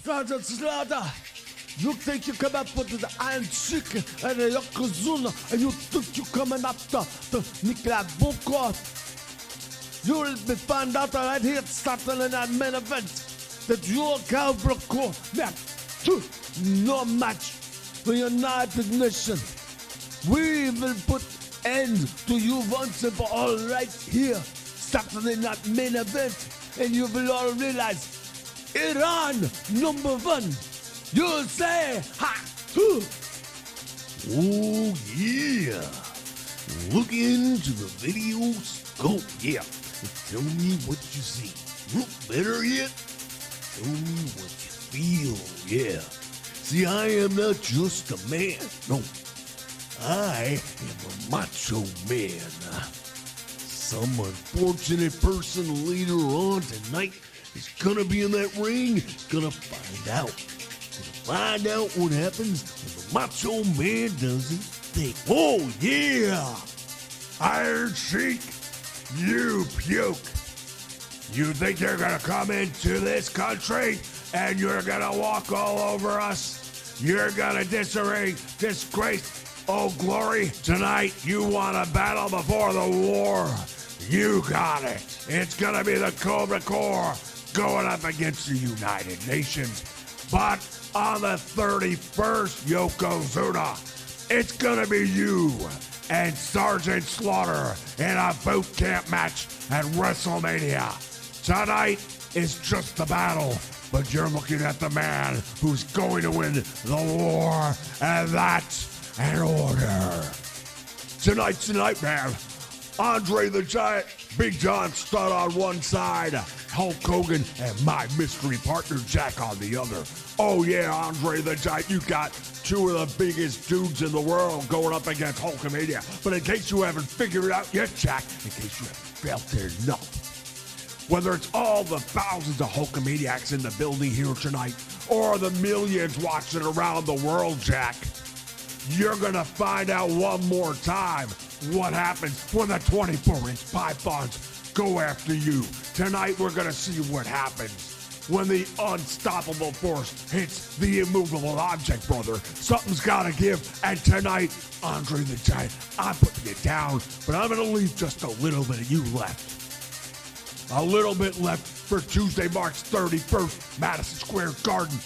Sergeant Slaughter, you think you come up with the Iron Chicken and the Yokozuna, and you think you coming after the Nikolai Volkov? You'll be found out right here starting in that main event that your Cobra Corps met no match for United Nations. We will put end to you once and for all right here, starting in that main event, and you will all realize Iran #1. You'll say, ha, hoo. Oh, yeah. Look into the video scope, yeah. Tell me what you see. Look better yet? Tell me what you feel, yeah. See, I am not just a man, no. I am a macho man. Some unfortunate person later on tonight is gonna be in that ring, gonna find out. Find out what happens when the macho man does his thing. Oh, yeah! Iron Sheik, you puke. You think you're gonna come into this country and you're gonna walk all over us? You're gonna disgrace Old Glory? Tonight, you want a battle before the war. You got it. It's gonna be the Cobra Corps going up against the United Nations. But on the 31st, Yokozuna, it's gonna be you and Sergeant Slaughter in a boot camp match at WrestleMania. Tonight is just a battle, but you're looking at the man who's going to win the war, and that's an order. Tonight's the night, man. Andre the Giant, Big John Studd on one side, Hulk Hogan, and my mystery partner Jack on the other. Oh yeah, Andre the Giant, you got two of the biggest dudes in the world going up against Hulkamania. But in case you haven't figured it out yet, Jack, in case you haven't felt it enough, whether it's all the thousands of Hulkamaniacs in the building here tonight, or the millions watching around the world, Jack, you're gonna find out one more time what happens when the 24-inch pythons go after you. Tonight, we're gonna see what happens when the unstoppable force hits the immovable object, brother. Something's gotta give, and tonight, Andre the Giant, I'm putting you down, but I'm gonna leave just a little bit of you left. A little bit left for Tuesday, March 31st, Madison Square Garden,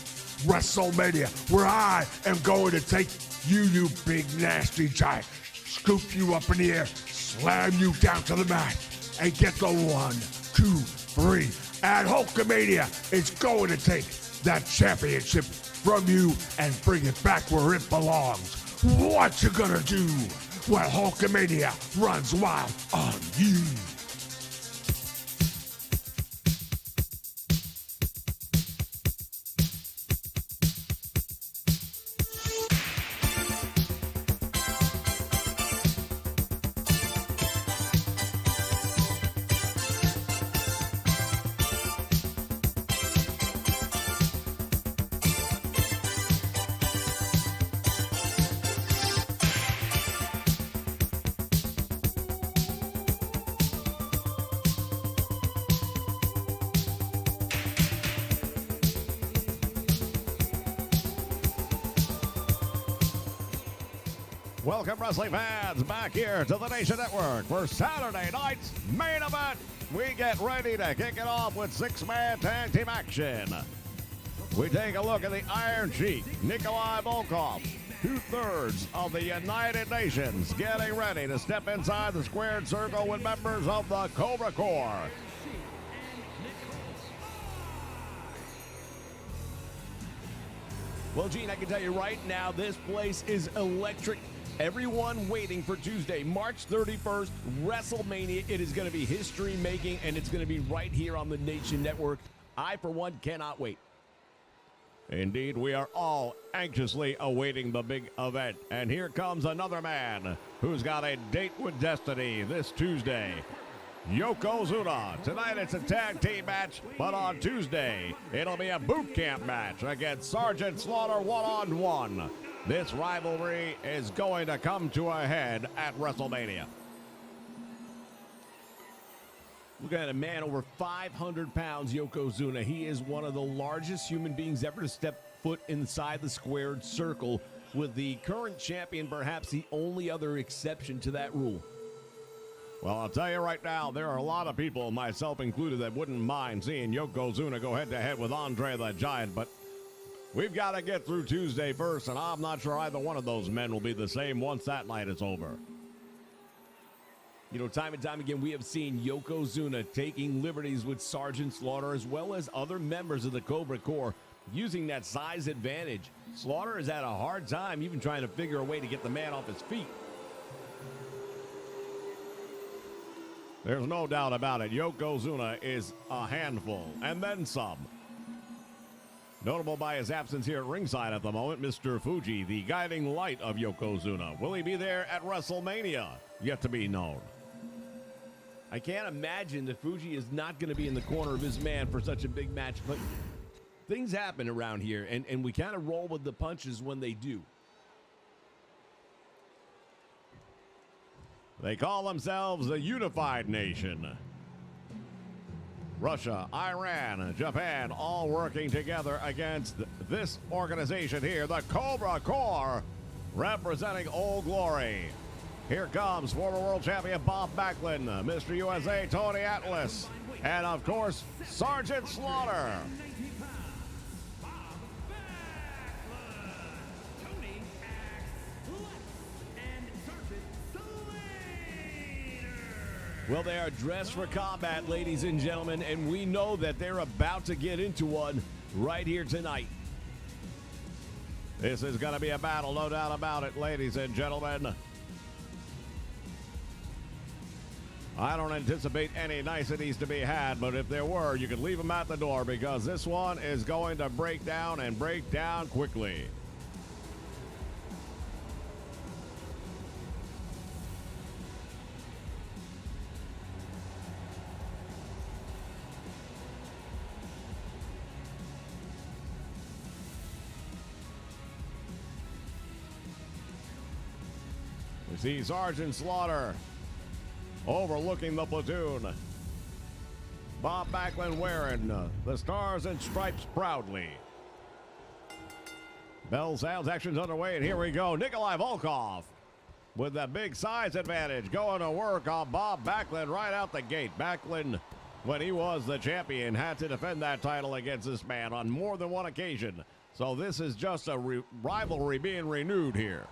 WrestleMania, where I am going to take you, you big nasty giant, scoop you up in the air, slam you down to the mat, and get the 1, 2, 3. And Hulkamania is going to take that championship from you and bring it back where it belongs. What you gonna do when Hulkamania runs wild on you? Welcome, wrestling fans, back here to the Nation Network for Saturday night's main event. We get ready to kick it off with six-man tag team action. We take a look at the Iron Sheik, Nikolai Volkov, 2/3 of the United Nations, getting ready to step inside the squared circle with members of the Cobra Corps. Well, Gene, I can tell you right now, this place is electric. Everyone waiting for Tuesday, March 31st, WrestleMania. It is going to be history-making, and it's going to be right here on the Nation Network. I, for one, cannot wait. Indeed, we are all anxiously awaiting the big event. And here comes another man who's got a date with destiny this Tuesday. Yokozuna. Tonight it's a tag team match, but on Tuesday it'll be a boot camp match against Sergeant Slaughter one-on-one. This rivalry is going to come to a head at WrestleMania. Look at a man over 500 pounds, Yokozuna. He is one of the largest human beings ever to step foot inside the squared circle, with the current champion perhaps the only other exception to that rule. Well, I'll tell you right now, there are a lot of people, myself included, that wouldn't mind seeing Yokozuna go head-to-head with Andre the Giant, but we've got to get through Tuesday first, and I'm not sure either one of those men will be the same once that night is over. You know, time and time again, we have seen Yokozuna taking liberties with Sergeant Slaughter as well as other members of the Cobra Corps using that size advantage. Slaughter has had a hard time even trying to figure a way to get the man off his feet. There's no doubt about it. Yokozuna is a handful, and then some. Notable by his absence here at ringside at the moment, Mr. Fuji, the guiding light of Yokozuna. Will he be there at WrestleMania? Yet to be known. I can't imagine that Fuji is not going to be in the corner of his man for such a big match, but things happen around here, and we kind of roll with the punches when they do. They call themselves the Unified Nation. Russia, Iran, Japan, all working together against this organization here, the Cobra Corps, representing Old Glory. Here comes former world champion Bob Backlund, Mr. USA Tony Atlas, and of course, Sergeant Slaughter. Well, they are dressed for combat, ladies and gentlemen, and we know that they're about to get into one right here tonight. This is going to be a battle, no doubt about it, ladies and gentlemen. I don't anticipate any niceties to be had, but if there were, you could leave them at the door because this one is going to break down and break down quickly. We see Sergeant Slaughter overlooking the platoon. Bob Backlund wearing the stars and stripes proudly. Bell sounds, action's underway, and here we go. Nikolai Volkov with that big size advantage going to work on Bob Backlund right out the gate. Backlund, when he was the champion, had to defend that title against this man on more than one occasion. So this is just a rivalry being renewed here.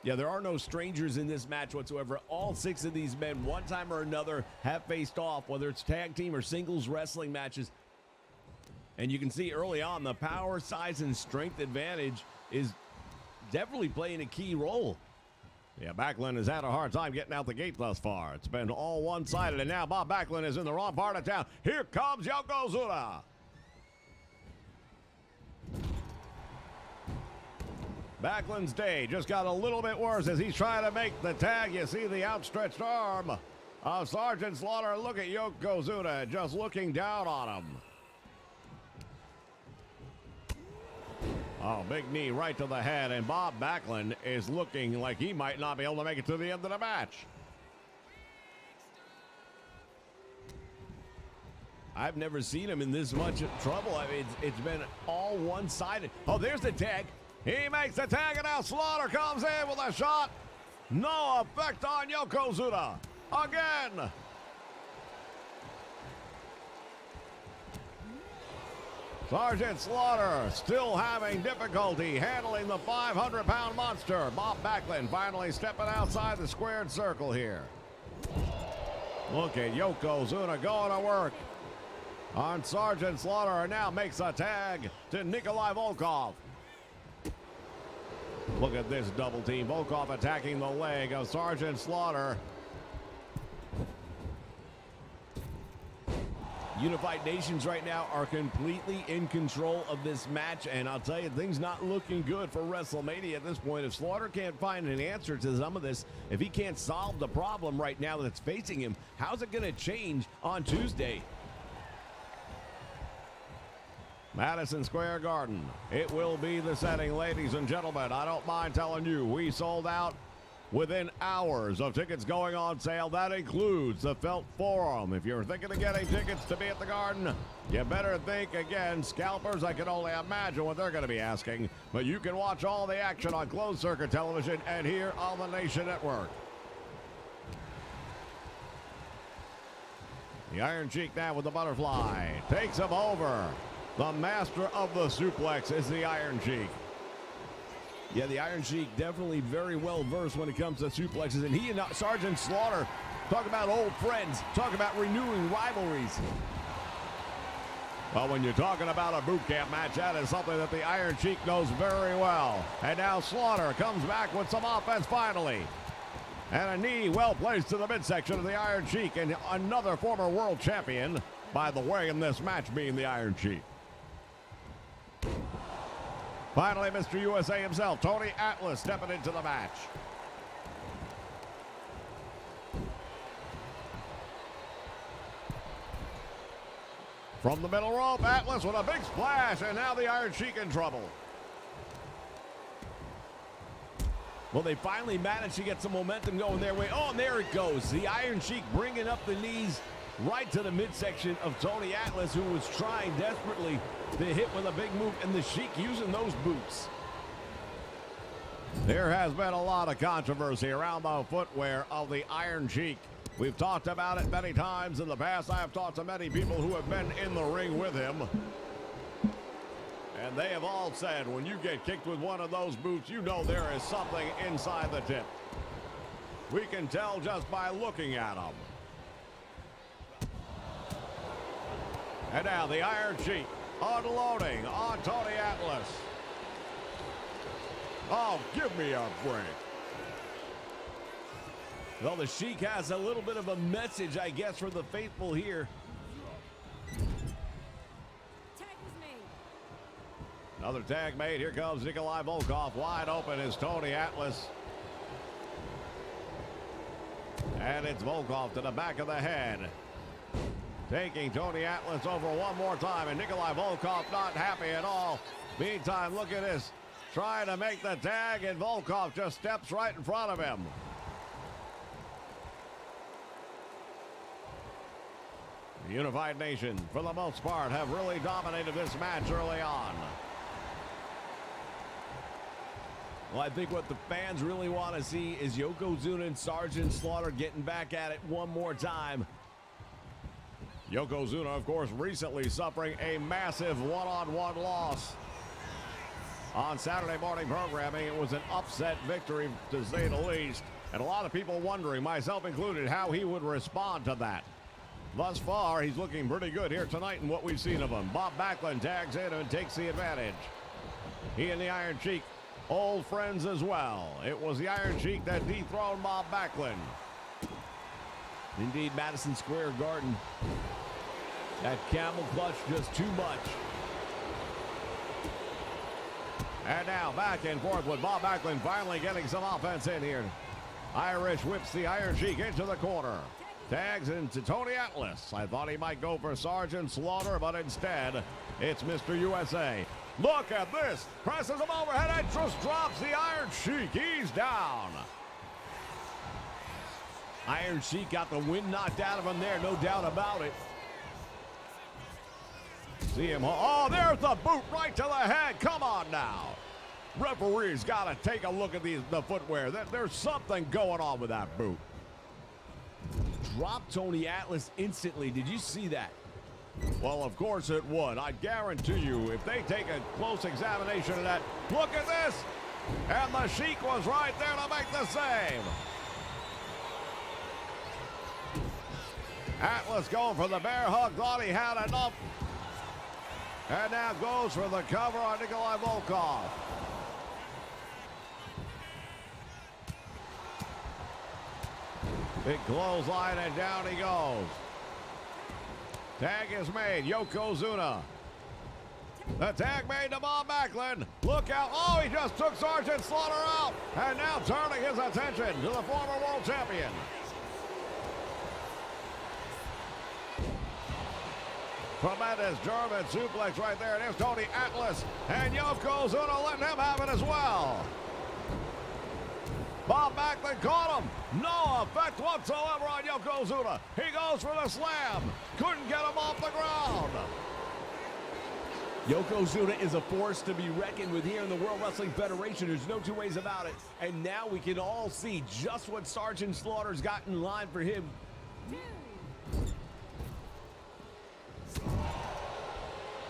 Yeah, there are no strangers in this match whatsoever. All 6 of these men, one time or another, have faced off, whether it's tag team or singles wrestling matches. And you can see early on the power, size, and strength advantage is definitely playing a key role. Yeah, Backlund has had a hard time getting out the gate thus far. It's been all one-sided, and now Bob Backlund is in the wrong part of town. Here comes Yokozuna. Backlund's day just got a little bit worse as he's trying to make the tag. You see the outstretched arm of Sergeant Slaughter. Look at Yokozuna just looking down on him. Oh, big knee right to the head, and Bob Backlund is looking like he might not be able to make it to the end of the match. I've never seen him in this much trouble. I mean, it's been all one-sided. Oh, there's the tag. He makes the tag, and now Slaughter comes in with a shot. No effect on Yokozuna. Again. Sergeant Slaughter still having difficulty handling the 500-pound monster. Bob Backlund finally stepping outside the squared circle here. Look at Yokozuna going to work on Sergeant Slaughter, and now makes a tag to Nikolai Volkov. Look at this double team. Volkov attacking the leg of Sergeant Slaughter. Unified Nations right now are completely in control of this match, and I'll tell you, things not looking good for WrestleMania at this point. If Slaughter can't find an answer to some of this, if he can't solve the problem right now that's facing him, how's it going to change on Tuesday? Madison Square Garden. It will be the setting, ladies and gentlemen. I don't mind telling you, we sold out within hours of tickets going on sale. That includes the Felt Forum. If you're thinking of getting tickets to be at the Garden, you better think again. Scalpers, I can only imagine what they're going to be asking. But you can watch all the action on closed circuit television and here on the Nation Network. The Iron Sheik now with the butterfly. Takes him over. The master of the suplex is the Iron Sheik. Yeah, the Iron Sheik definitely very well versed when it comes to suplexes. And he and Sergeant Slaughter talk about old friends, talk about renewing rivalries. Well, when you're talking about a boot camp match, that is something that the Iron Sheik knows very well. And now Slaughter comes back with some offense finally. And a knee well placed to the midsection of the Iron Sheik, and another former world champion, by the way, in this match being the Iron Sheik. Finally, Mr. USA himself, Tony Atlas, stepping into the match. From the middle rope, Atlas with a big splash, and now the Iron Sheik in trouble. Well, they finally managed to get some momentum going their way. Oh, and there it goes. The Iron Sheik bringing up the knees right to the midsection of Tony Atlas, who was trying desperately to hit with a big move, and the Sheik using those boots. There has been a lot of controversy around the footwear of the Iron Sheik. We've talked about it many times in the past. I have talked to many people who have been in the ring with him. And they have all said, when you get kicked with one of those boots, you know there is something inside the tip. We can tell just by looking at them. And now the Iron Sheik unloading on Tony Atlas. Oh, give me a break. Well, the Sheik has a little bit of a message, I guess, for the faithful here. Another tag made. Here comes Nikolai Volkov. Wide open is Tony Atlas. And it's Volkov to the back of the head. Taking Tony Atlas over one more time. And Nikolai Volkov not happy at all. Meantime, look at this. Trying to make the tag, and Volkov just steps right in front of him. The Unified Nation, for the most part, have really dominated this match early on. Well, I think what the fans really want to see is Yokozuna and Sergeant Slaughter getting back at it one more time. Yokozuna, of course, recently suffering a massive one-on-one loss. On Saturday morning programming, it was an upset victory, to say the least. And a lot of people wondering, myself included, how he would respond to that. Thus far, he's looking pretty good here tonight in what we've seen of him. Bob Backlund tags in and takes the advantage. He and the Iron Sheik, old friends as well. It was the Iron Sheik that dethroned Bob Backlund. Indeed, Madison Square Garden. That camel clutch just too much. And now back and forth with Bob Backlund finally getting some offense in here. Irish whips the Iron Sheik into the corner. Tags into Tony Atlas. I thought he might go for Sergeant Slaughter, but instead, it's Mr. USA. Look at this. Presses him overhead and just drops the Iron Sheik. He's down. Iron Sheik got the wind knocked out of him there, no doubt about it. See him. Oh, there's the boot right to the head. Come on now. Referee's got to take a look at the footwear. There's something going on with that boot. Dropped Tony Atlas instantly. Did you see that? Well, of course it would. I guarantee you, if they take a close examination of that, look at this. And the Sheik was right there to make the save. Atlas going for the bear hug. Thought he had enough. And now goes for the cover on Nikolai Volkov. Big clothesline, and down he goes. Tag is made. Yokozuna. The tag made to Bob Backlund. Look out. Oh, he just took Sergeant Slaughter out. And now turning his attention to the former world champion. Tremendous German suplex right there. There's Tony Atlas. And Yokozuna letting him have it as well. Bob Backlund caught him. No effect whatsoever on Yokozuna. He goes for the slam. Couldn't get him off the ground. Yokozuna is a force to be reckoned with here in the World Wrestling Federation. There's no two ways about it. And now we can all see just what Sergeant Slaughter's got in line for him.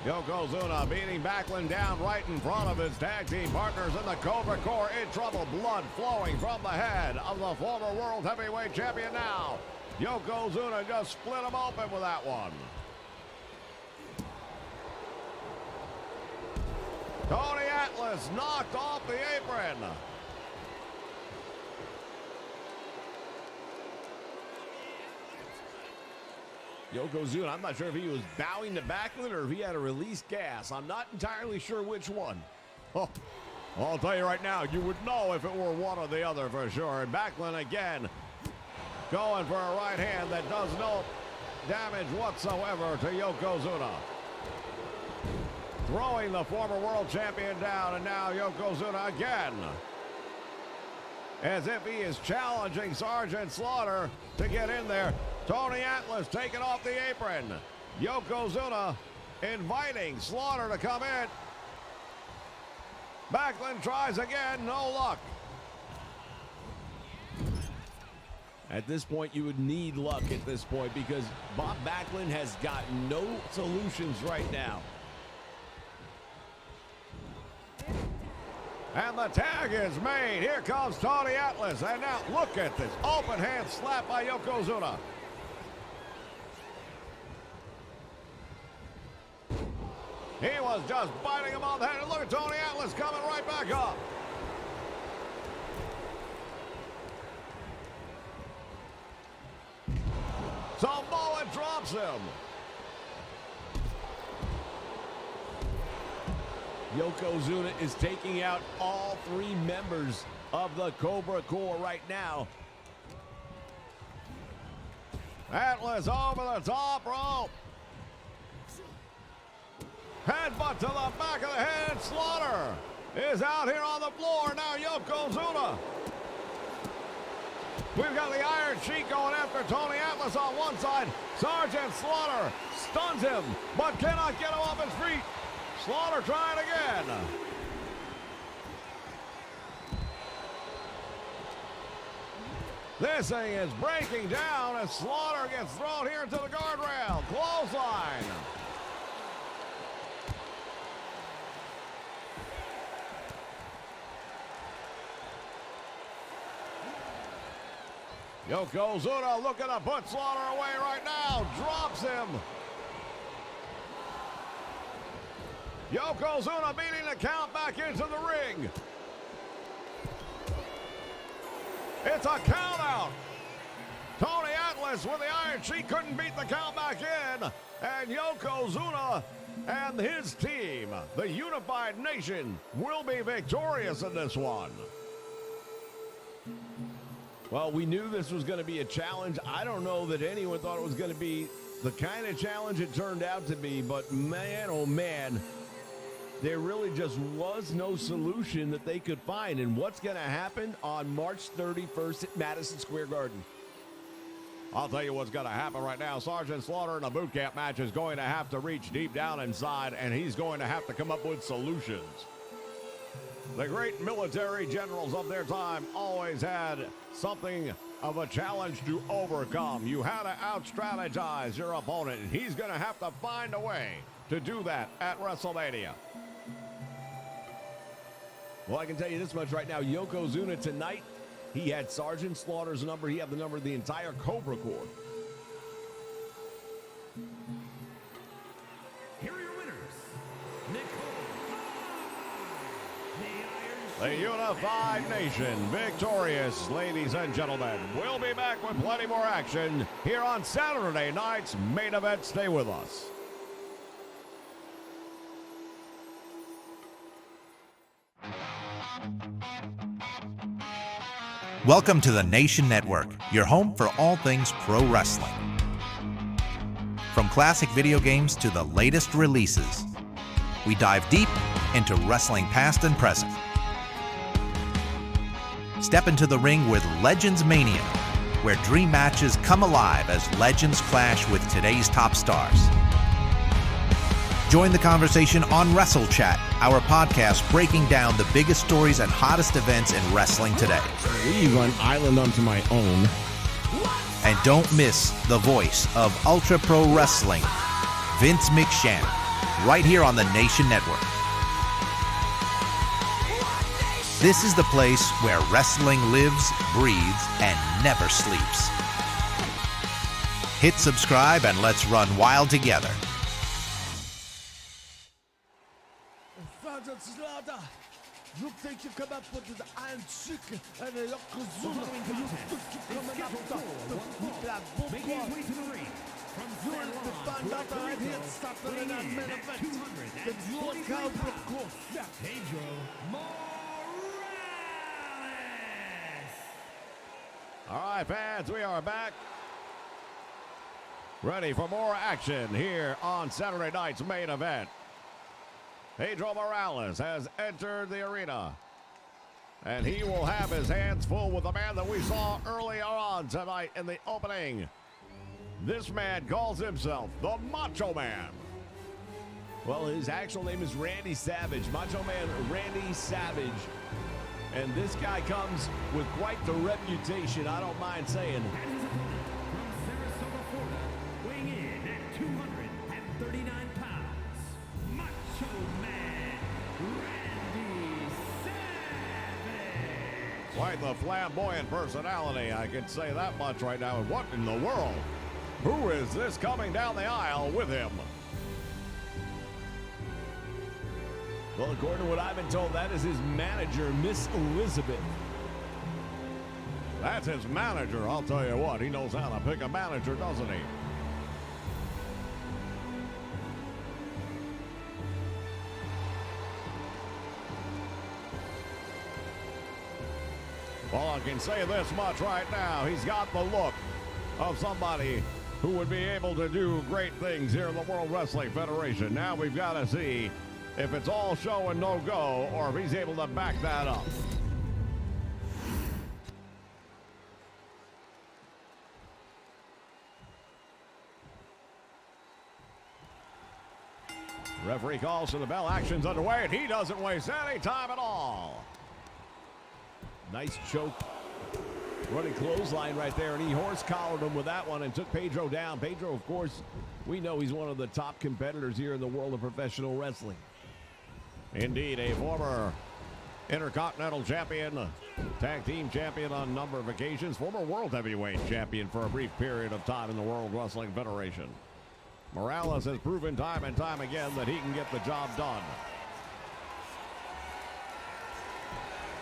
Yokozuna beating Backlund down right in front of his tag team partners in the Cobra Corps. In trouble, blood flowing from the head of the former World Heavyweight Champion now. Yokozuna just split him open with that one. Tony Atlas knocked off the apron. Yokozuna, I'm not sure if he was bowing to Backlund or if he had to release gas. I'm not entirely sure which one. Oh, I'll tell you right now, you would know if it were one or the other for sure. And Backlund again going for a right hand that does no damage whatsoever to Yokozuna. Throwing the former world champion down, and now Yokozuna again, as if he is challenging Sergeant Slaughter to get in there. Tony Atlas taking off the apron. Yokozuna inviting Slaughter to come in. Backlund tries again, no luck. At this point, you would need luck at this point because Bob Backlund has got no solutions right now. And the tag is made. Here comes Tony Atlas. And now look at this open hand slap by Yokozuna. He was just biting him on the head. And look at Tony Atlas coming right back up. Samoa drops him. Yokozuna is taking out all three members of the Cobra Corps right now. Atlas over the top rope. Headbutt to the back of the head. Slaughter is out here on the floor. Now Yokozuna. We've got the Iron Sheik going after Tony Atlas on one side. Sergeant Slaughter stuns him, but cannot get him off his feet. Slaughter trying again. This thing is breaking down as Slaughter gets thrown here into the guardrail. Clothesline. Yokozuna looking to put Slaughter away right now. Drops him. Yokozuna beating the count back into the ring. It's a count out. Tony Atlas with the Iron Sheik couldn't beat the count back in. And Yokozuna and his team, the Unified Nation, will be victorious in this one. Well, we knew this was going to be a challenge. I don't know that anyone thought it was going to be the kind of challenge it turned out to be, but man, oh man, there really just was no solution that they could find. And what's going to happen on March 31st at Madison Square Garden? I'll tell you what's going to happen right now. Sergeant Slaughter in a boot camp match is going to have to reach deep down inside, and he's going to have to come up with solutions. The great military generals of their time always had something of a challenge to overcome. You had to out-strategize your opponent, and he's going to have to find a way to do that at WrestleMania. Well, I can tell you this much right now. Yokozuna tonight, he had Sergeant Slaughter's number. He had the number of the entire Cobra Corps. Here are your winners. The Unified Nation victorious, ladies and gentlemen. We'll be back with plenty more action here on Saturday night's main event. Stay with us. Welcome to the Nation Network, your home for all things pro wrestling. From classic video games to the latest releases, we dive deep into wrestling past and present. Step into the ring with Legends Mania, where dream matches come alive as legends clash with today's top stars. Join the conversation on Wrestle Chat, our podcast breaking down the biggest stories and hottest events in wrestling today. Leave an island unto my own. And don't miss the voice of Ultra Pro Wrestling, Vince McShane, right here on the Nation Network. This is the place where wrestling lives, breathes, and never sleeps. Hit subscribe and let's run wild together. Father Slaughter, you think you come up with the Iron Chicken and the Yokozuna, you think you coming up the Nicolas Boucard. You will be found out right here at Saturday Night Main Event. The your Cobra course. Pedro Morales. All right, fans, we are back. Ready for more action here on Saturday night's main event. Pedro Morales has entered the arena, and he will have his hands full with the man that we saw earlier on tonight in the opening. This man calls himself the Macho Man. Well, his actual name is Randy Savage. Macho Man Randy Savage. And this guy comes with quite the reputation, I don't mind saying. From Sarasota, Florida, weighing in at 239 pounds, Macho Man Randy Savage. Quite the flamboyant personality, I can say that much right now. And what in the world? Who is this coming down the aisle with him? Well, according to what I've been told, that is his manager, Miss Elizabeth. That's his manager, I'll tell you what. He knows how to pick a manager, doesn't he? Well, I can say this much right now. He's got the look of somebody who would be able to do great things here in the World Wrestling Federation. Now we've got to see if it's all show and no go, or if he's able to back that up. Referee calls to the bell. Action's underway, and he doesn't waste any time at all. Nice choke. Running clothesline right there, and he horse-collared him with that one and took Pedro down. Pedro, of course, we know he's one of the top competitors here in the world of professional wrestling. Indeed, a former Intercontinental Champion, Tag Team Champion on a number of occasions, former World Heavyweight Champion for a brief period of time in the World Wrestling Federation. Morales has proven time and time again that he can get the job done.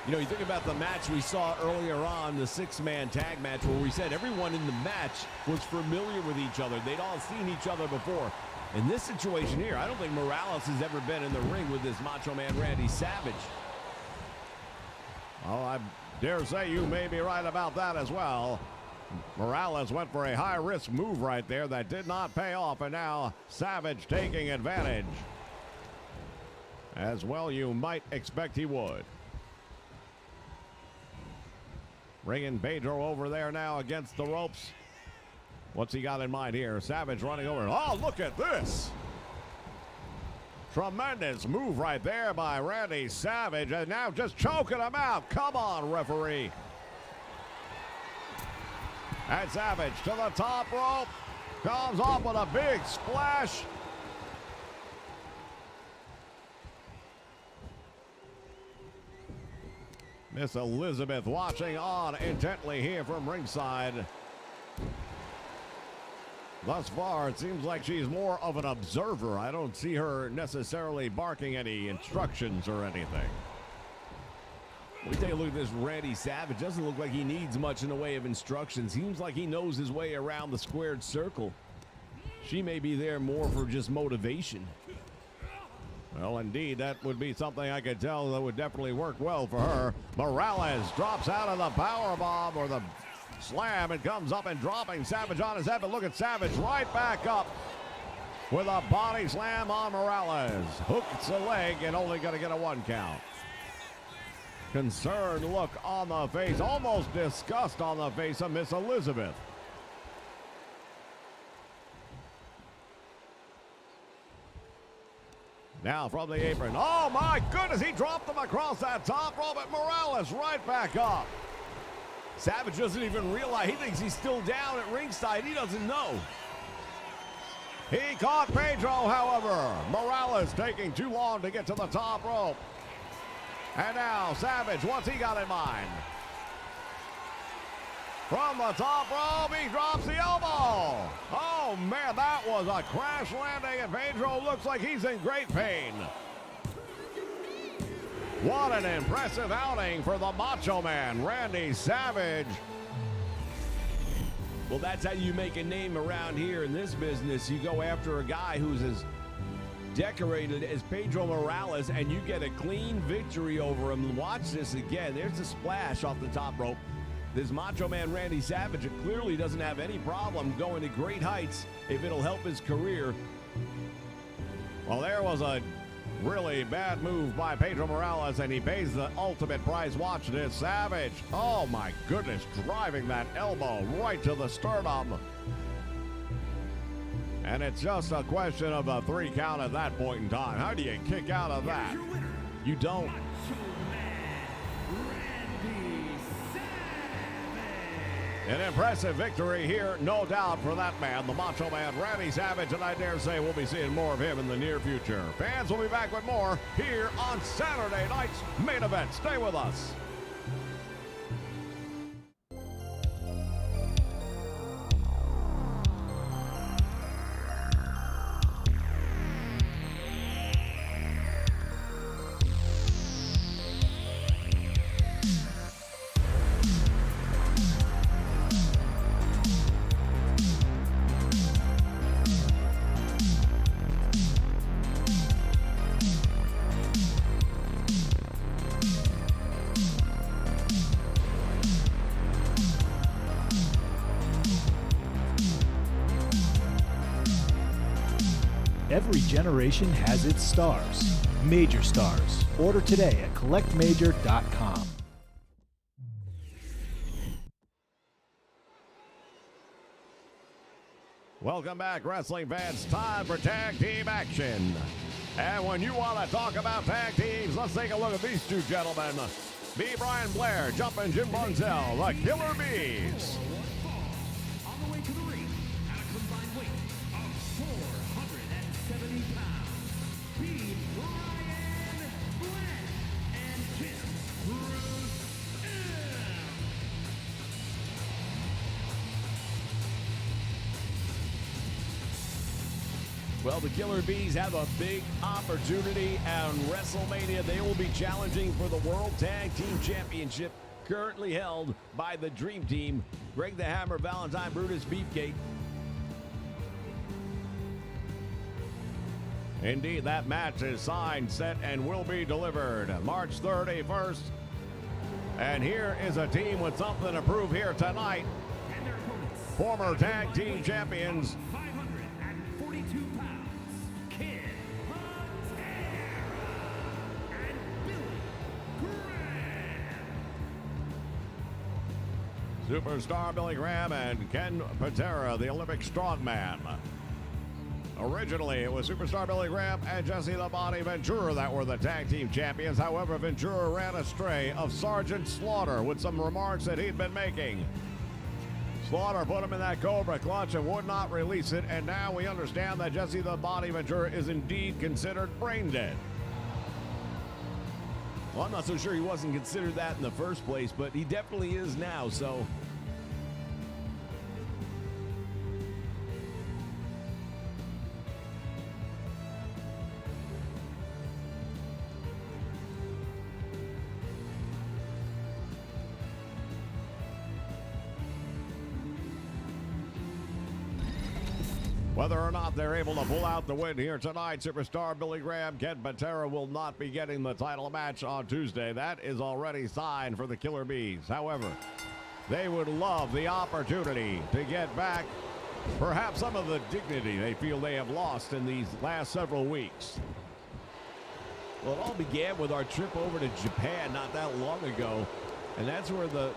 You know, you think about the match we saw earlier on, the six-man tag match, where we said everyone in the match was familiar with each other. They'd all seen each other before. In this situation here, I don't think Morales has ever been in the ring with this Macho Man Randy Savage. Oh, I dare say you may be right about that as well. Morales went for a high-risk move right there that did not pay off, and now Savage taking advantage. As well you might expect he would. Bringing Pedro over there now against the ropes. What's he got in mind here? Savage running over. Oh, look at this. Tremendous move right there by Randy Savage. And now just choking him out. Come on, referee. And Savage to the top rope. Comes off with a big splash. Miss Elizabeth watching on intently here from ringside. Thus far, it seems like she's more of an observer. I don't see her necessarily barking any instructions or anything. We take a look at this Randy Savage. Doesn't look like he needs much in the way of instructions. Seems like he knows his way around the squared circle. She may be there more for just motivation. Well, indeed, that would be something I could tell that would definitely work well for her. Morales drops out of the powerbomb or the slam and comes up and dropping Savage on his head. But look at Savage right back up with a body slam on Morales. Hooks the leg and only going to get a 1 count. Concerned look on the face, almost disgust on the face of Miss Elizabeth. Now from the apron. Oh my goodness, he dropped him across that top rope, but Morales right back up. Savage doesn't even realize, he thinks he's still down at ringside. He doesn't know. He caught Pedro, however. Morales taking too long to get to the top rope. And now Savage, what's he got in mind? From the top rope, he drops the elbow. Oh man, that was a crash landing, and Pedro looks like he's in great pain. What an impressive outing for the Macho Man, Randy Savage. Well, that's how you make a name around here in this business. You go after a guy who's as decorated as Pedro Morales, and you get a clean victory over him. Watch this again. There's a splash off the top rope. This Macho Man Randy Savage clearly doesn't have any problem going to great heights if it'll help his career. Well, there was a really bad move by Pedro Morales, and he pays the ultimate price. Watch this. Savage, oh my goodness, driving that elbow right to the sternum. And it's just a question of a 3 count at that point in time. How do you kick out of that? You don't. An impressive victory here, no doubt, for that man, the Macho Man, Randy Savage, and I dare say we'll be seeing more of him in the near future. Fans will be back with more here on Saturday night's main event. Stay with us. Every generation has its stars. Major Stars. Order today at collectmajor.com. Welcome back, wrestling fans. Time for tag team action. And when you want to talk about tag teams, let's take a look at these two gentlemen. B. Brian Blair, Jumpin' Jim Bunzel, the Killer Bees. On the way to the ring, at a combined weight of 470 pounds, B. Brian Blair and Jim Bruce M. Well, the Killer Bees have a big opportunity on WrestleMania. They will be challenging for the World Tag Team Championship, currently held by the Dream Team, Greg the Hammer, Valentine, Brutus, Beefcake. Indeed, that match is signed, set, and will be delivered March 31st. And here is a team with something to prove here tonight. And their opponents, Former tag team champions, 542 pounds, Kid Patera and Billy Graham. Superstar Billy Graham and Ken Patera, the Olympic strongman. Originally, it was Superstar Billy Graham and Jesse the Body Ventura that were the tag team champions. However, Ventura ran astray of Sergeant Slaughter with some remarks that he'd been making. Slaughter put him in that Cobra clutch and would not release it, and now we understand that Jesse the Body Ventura is indeed considered brain dead. Well, I'm not so sure he wasn't considered that in the first place, but he definitely is now, so... Whether or not they're able to pull out the win here tonight, Superstar Billy Graham, Ken Patera will not be getting the title match on Tuesday. That is already signed for the Killer Bees. However, they would love the opportunity to get back perhaps some of the dignity they feel they have lost in these last several weeks. Well, it all began with our trip over to Japan not that long ago, and that's where the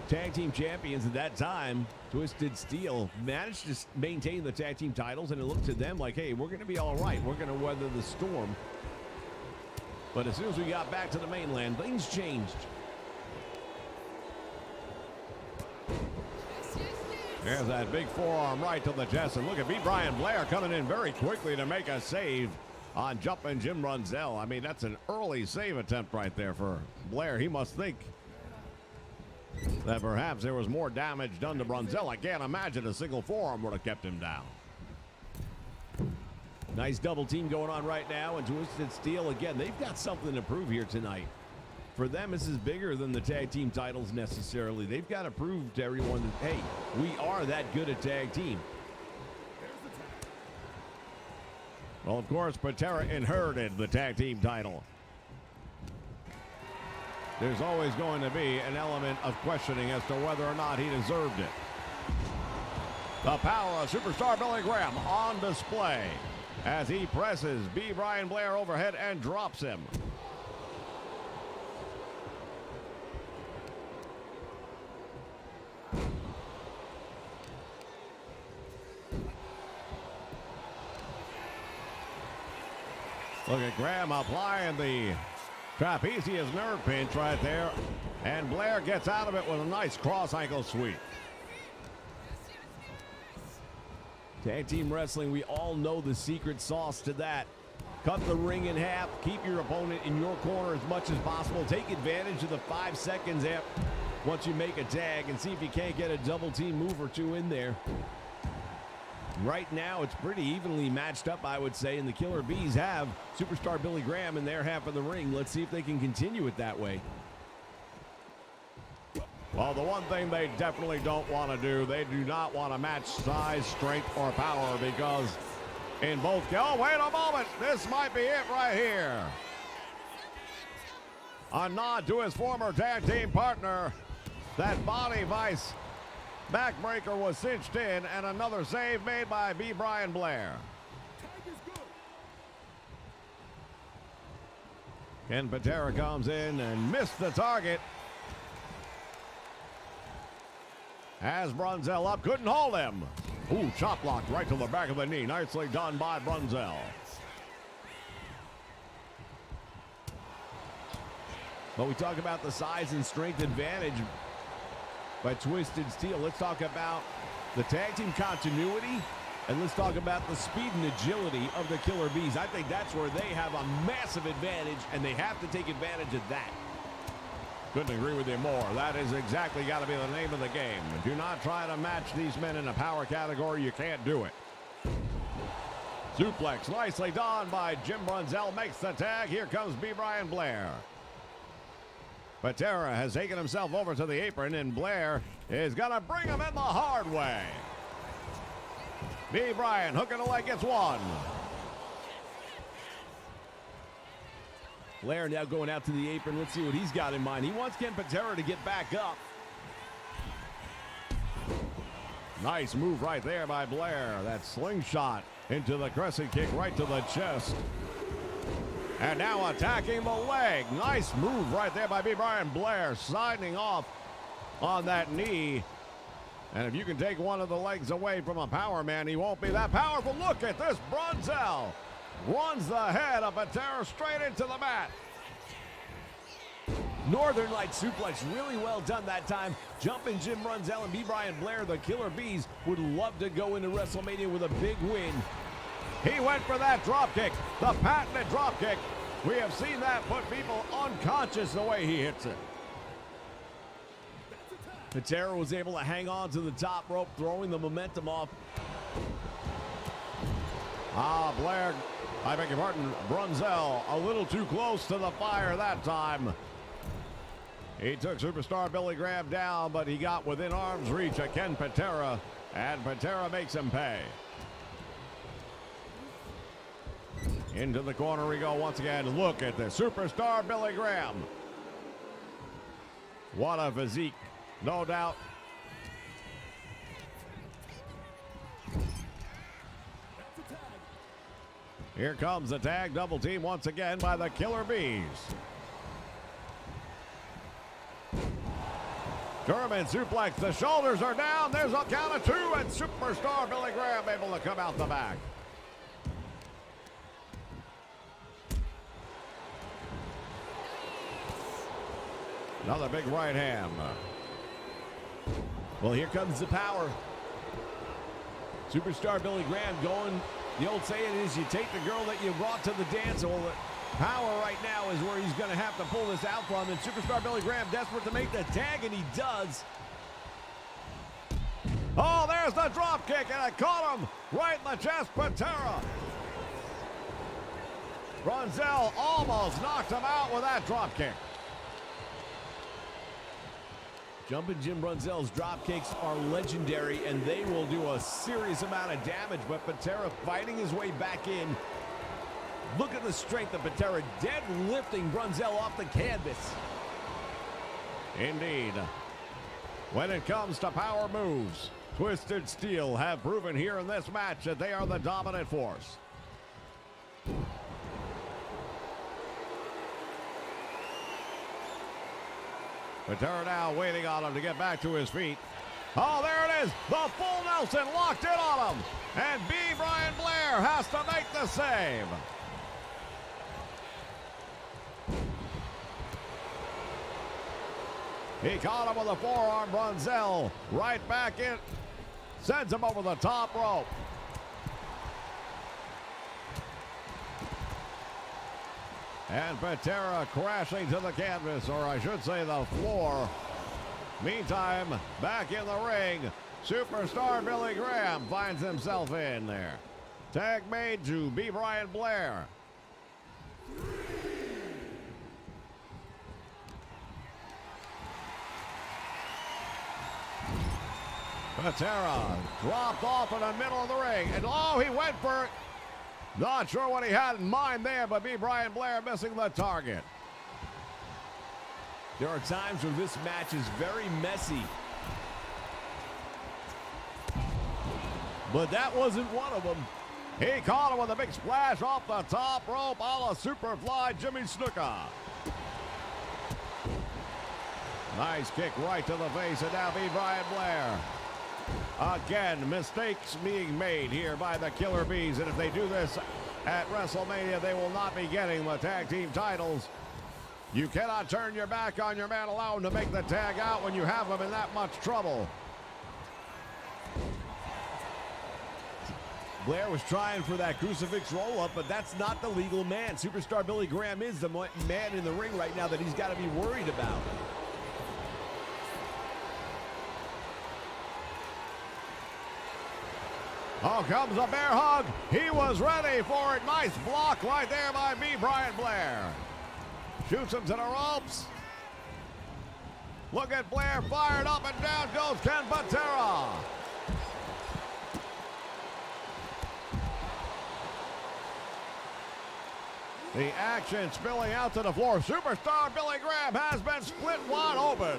tag team champions at that time, Twisted Steel, managed to maintain the tag team titles, and it looked to them like, hey, we're going to be all right. We're going to weather the storm. But as soon as we got back to the mainland, things changed. There's that big forearm right to the chest, and look at Brian Blair coming in very quickly to make a save on Jumpin' Jim Brunzell. I mean, that's an early save attempt right there for Blair. He must think that perhaps there was more damage done to Brunzell. I can't imagine a single forearm would have kept him down. Nice double team going on right now, and Twisted Steel, again, they've got something to prove here tonight. For them, this is bigger than the tag team titles necessarily. They've got to prove to everyone that, hey, we are that good a tag team. Well, of course, Patera inherited the tag team title. There's always going to be an element of questioning as to whether or not he deserved it. The power of superstar Billy Graham on display as he presses Brian Blair overhead and drops him. Look at Graham applying the trapezius nerve pinch right there. And Blair gets out of it with a nice cross ankle sweep. Tag team wrestling, we all know the secret sauce to that. Cut the ring in half. Keep your opponent in your corner as much as possible. Take advantage of the 5 seconds once you make a tag and see if you can't get a double team move or two in there. Right now, it's pretty evenly matched up, I would say, and the Killer Bees have superstar Billy Graham in their half of the ring. Let's see if they can continue it that way. Well, the one thing they definitely don't want to do, they do not want to match size, strength, or power, because in both... Oh, wait a moment! This might be it right here. A nod to his former tag team partner. That body vice backbreaker was cinched in, and another save made by Brian Blair. Ken Patera comes in and missed the target. As Brunzell up, couldn't hold him. Ooh, chop block right to the back of the knee. Nicely done by Brunzell. But we talk about the size and strength advantage by Twisted Steel. Let's talk about the tag team continuity, and let's talk about the speed and agility of the Killer Bees. I think that's where they have a massive advantage, and they have to take advantage of that. Couldn't agree with you more. That is exactly got to be the name of the game. Do not try to match these men in a power category. You can't do it. Suplex nicely done by Jim Brunzell. Makes the tag. Here comes Brian Blair. Patera has taken himself over to the apron, and Blair is going to bring him in the hard way. Brian hooking a leg, gets one. Blair now going out to the apron. Let's see what he's got in mind. He wants Ken Patera to get back up. Nice move right there by Blair. That slingshot into the crescent kick right to the chest. And now attacking the leg. Nice move right there by Brian Blair, signing off on that knee. And if you can take one of the legs away from a power man, he won't be that powerful. Look at this. Brunzell runs the head of Patera straight into the mat. Northern Light suplex, really well done that time. Jumping Jim Brunzell and Brian Blair, the Killer Bees, would love to go into WrestleMania with a big win. He went for that drop kick, the patented drop kick. We have seen that put people unconscious the way he hits it. Patera was able to hang on to the top rope, throwing the momentum off. Blair, I beg your pardon, Brunzell, a little too close to the fire that time. He took superstar Billy Graham down, but he got within arm's reach of Ken Patera, and Patera makes him pay. Into the corner we go once again. Look at this, superstar Billy Graham. What a physique, no doubt. Here comes the tag double team once again by the Killer Bees. German suplex. The shoulders are down. There's a count of 2, and Superstar Billy Graham able to come out the back. Another big right hand. Well, here comes the power. Superstar Billy Graham going. The old saying is you take the girl that you brought to the dance. Well, the power right now is where he's going to have to pull this out from. And Superstar Billy Graham desperate to make the tag, and he does. Oh, there's the drop kick, and it caught him right in the chest. Patera. Brunzell almost knocked him out with that drop kick. Jumpin' Jim Brunzell's drop kicks are legendary, and they will do a serious amount of damage, but Patera fighting his way back in. Look at the strength of Patera, deadlifting Brunzell off the canvas. Indeed. When it comes to power moves, Twisted Steel have proven here in this match that they are the dominant force. Patera now waiting on him to get back to his feet. Oh, there it is. The full Nelson locked in on him. And B. Brian Blair has to make the save. He caught him with a forearm. Brunzell right back in. Sends him over the top rope. And Patera crashing to the canvas, or I should say the floor. Meantime, back in the ring, Superstar Billy Graham finds himself in there. Tag made to B. Brian Blair. Patera dropped off in the middle of the ring, and oh, he went for it. Not sure what he had in mind there, but B. Brian Blair missing the target. There are times where this match is very messy. But that wasn't one of them. He caught him with a big splash off the top rope, a la Superfly Jimmy Snuka. Nice kick right to the face, and now B. Brian Blair. Again, mistakes being made here by the Killer Bees, and if they do this at WrestleMania, they will not be getting the tag team titles. You cannot turn your back on your man alone to make the tag out when you have him in that much trouble. Blair was trying for that crucifix roll-up, but that's not the legal man. Superstar Billy Graham is the man in the ring right now that he's got to be worried about. Oh, comes a bear hug. He was ready for it. Nice block right there by B. Brian Blair. Shoots him to the ropes. Look at Blair fired up, and down goes Ken Patera. The action spilling out to the floor. Superstar Billy Graham has been split wide open.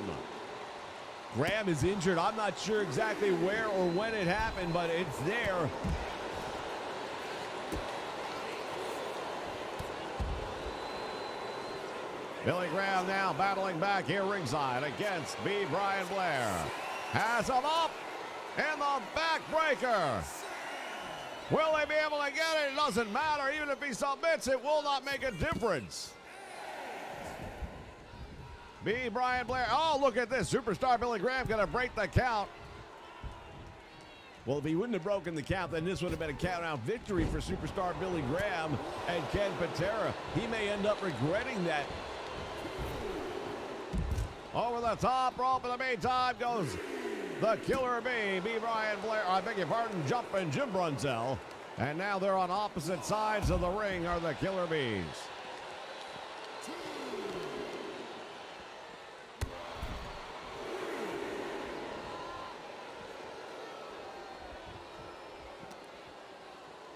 Graham is injured. I'm not sure exactly where or when it happened, but it's there. Billy Graham now battling back here ringside against B. Brian Blair. Has him up in the backbreaker. Will they be able to get it? It doesn't matter. Even if he submits, it will not make a difference. B. Brian Blair. Oh, look at this. Superstar Billy Graham going to break the count. Well, if he wouldn't have broken the count, then this would have been a count-out victory for Superstar Billy Graham and Ken Patera. He may end up regretting that. Over the top rope in the meantime goes the Killer Bee, B. Brian Blair. I beg your pardon, Jumpin' Jim Brunzell. And now they're on opposite sides of the ring are the Killer Bees.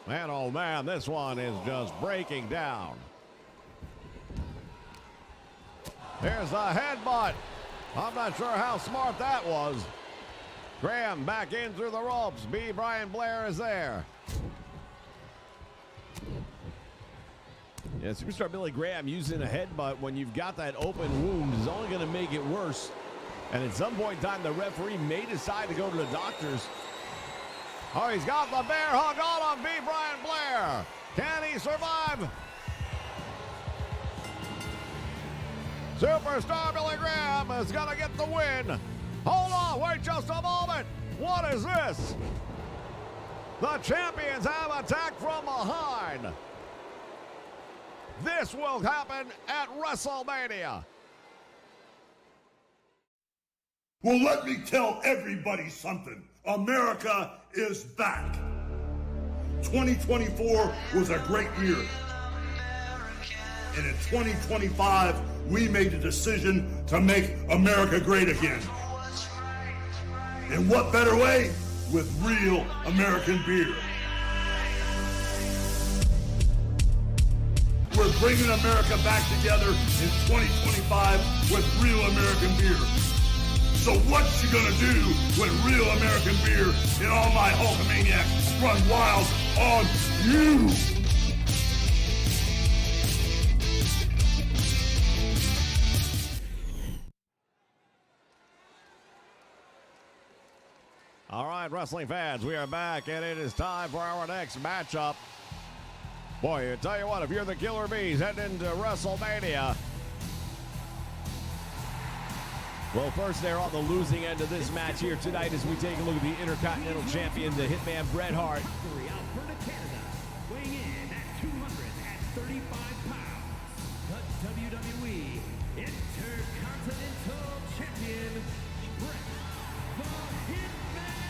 Man, oh man, this one is just breaking down. Here's the headbutt. I'm not sure how smart that was. Graham back in through the ropes. B. Brian Blair is there. Yeah, Superstar Billy Graham using a headbutt when you've got that open wound is only going to make it worse. And at some point in time, the referee may decide to go to the doctors. Oh, he's got the bear hug on him, B. Brian Blair. Can he survive? Superstar Billy Graham is going to get the win. Hold on, wait just a moment. What is this? The champions have attacked from behind. This will happen at WrestleMania. Well, let me tell everybody something. America is back. 2024 was a great year. And in 2025, we made the decision to make America great again. And what better way? With real American beer. We're bringing America back together in 2025 with real American beer. So what you gonna do when real American beer and all my Hulkamaniacs run wild on you? All right, wrestling fans, we are back, and it is time for our next matchup. Boy, I tell you what, if you're the Killer Bees heading into WrestleMania. Well, first, they're on the losing end of this match here tonight as we take a look at the Intercontinental Champion, the Hitman Bret Hart. Alberta, Canada, weighing in at 235 pounds, the WWE Intercontinental Champion, Bret the Hitman Hart.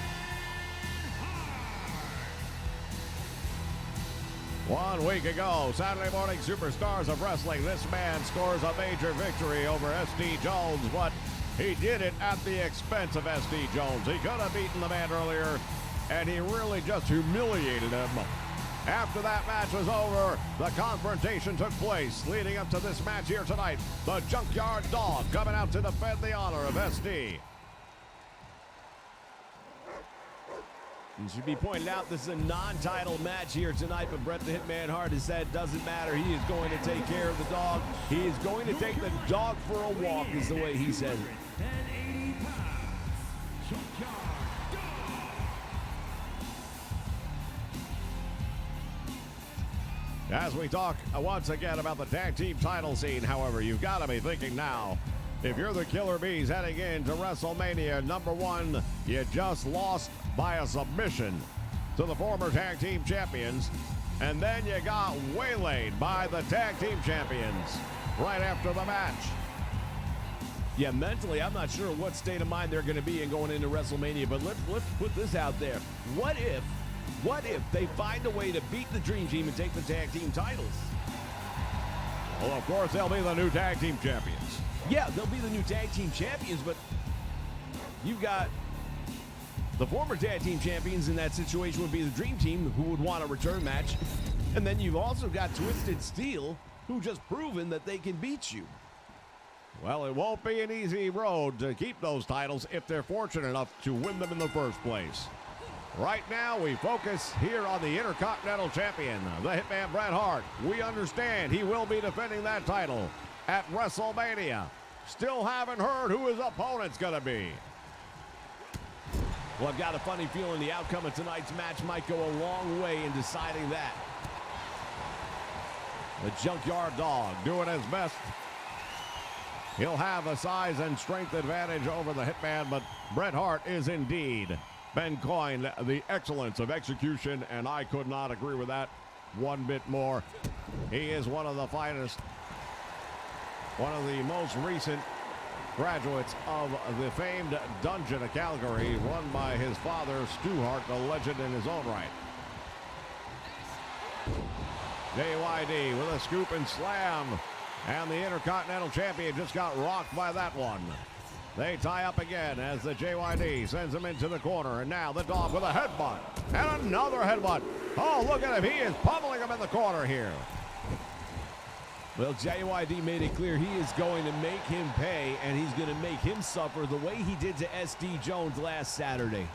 1 week ago, Saturday Morning Superstars of Wrestling, this man scores a major victory over S.D. Jones, but he did it at the expense of S.D. Jones. He could have beaten the man earlier, and he really just humiliated him. After that match was over, the confrontation took place, leading up to this match here tonight. The Junkyard Dog coming out to defend the honor of S.D. It should be pointed out this is a non-title match here tonight, but Bret the Hitman Hart has said doesn't matter. He is going to take care of the dog. He is going to take the dog for a walk, is the way he says it. 180 pounds, Junkyard Dog. As we talk once again about the tag team title scene, however, you've got to be thinking now, if you're the Killer Bees heading into WrestleMania, number one, you just lost by a submission to the former tag team champions, and then you got waylaid by the tag team champions right after the match. Yeah, mentally, I'm not sure what state of mind they're going to be in going into WrestleMania, but let's put this out there. What if they find a way to beat the Dream Team and take the tag team titles? Well, of course, they'll be the new tag team champions. Yeah, they'll be the new tag team champions, but you've got the former tag team champions in that situation would be the Dream Team, who would want a return match. And then you've also got Twisted Steel, who just proven that they can beat you. Well, it won't be an easy road to keep those titles if they're fortunate enough to win them in the first place. Right now, we focus here on the Intercontinental Champion, the Hitman Bret Hart. We understand he will be defending that title at WrestleMania. Still haven't heard who his opponent's going to be. Well, I've got a funny feeling the outcome of tonight's match might go a long way in deciding that. The Junkyard Dog doing his best. He'll have a size and strength advantage over the Hitman, but Bret Hart is indeed been coined the excellence of execution, and I could not agree with that one bit more. He is one of the finest, one of the most recent graduates of the famed Dungeon of Calgary, won by his father, Stu Hart, the legend in his own right. JYD with a scoop and slam, and the Intercontinental Champion just got rocked by that one. They tie up again as the JYD sends him into the corner, and now the Dog with a headbutt, and another headbutt. Oh, look at him, he is pummeling him in the corner here. Well, JYD made it clear he is going to make him pay, and he's going to make him suffer the way he did to S.D. Jones last Saturday.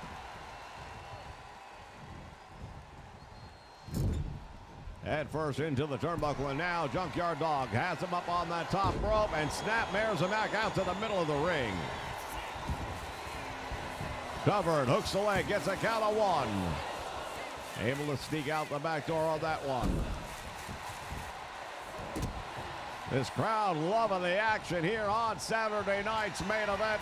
Head first into the turnbuckle, and now Junkyard Dog has him up on that top rope and snapmares him back out to the middle of the ring. Covered, hooks the leg, gets a count of 1. Able to sneak out the back door on that one. This crowd loving the action here on Saturday night's main event.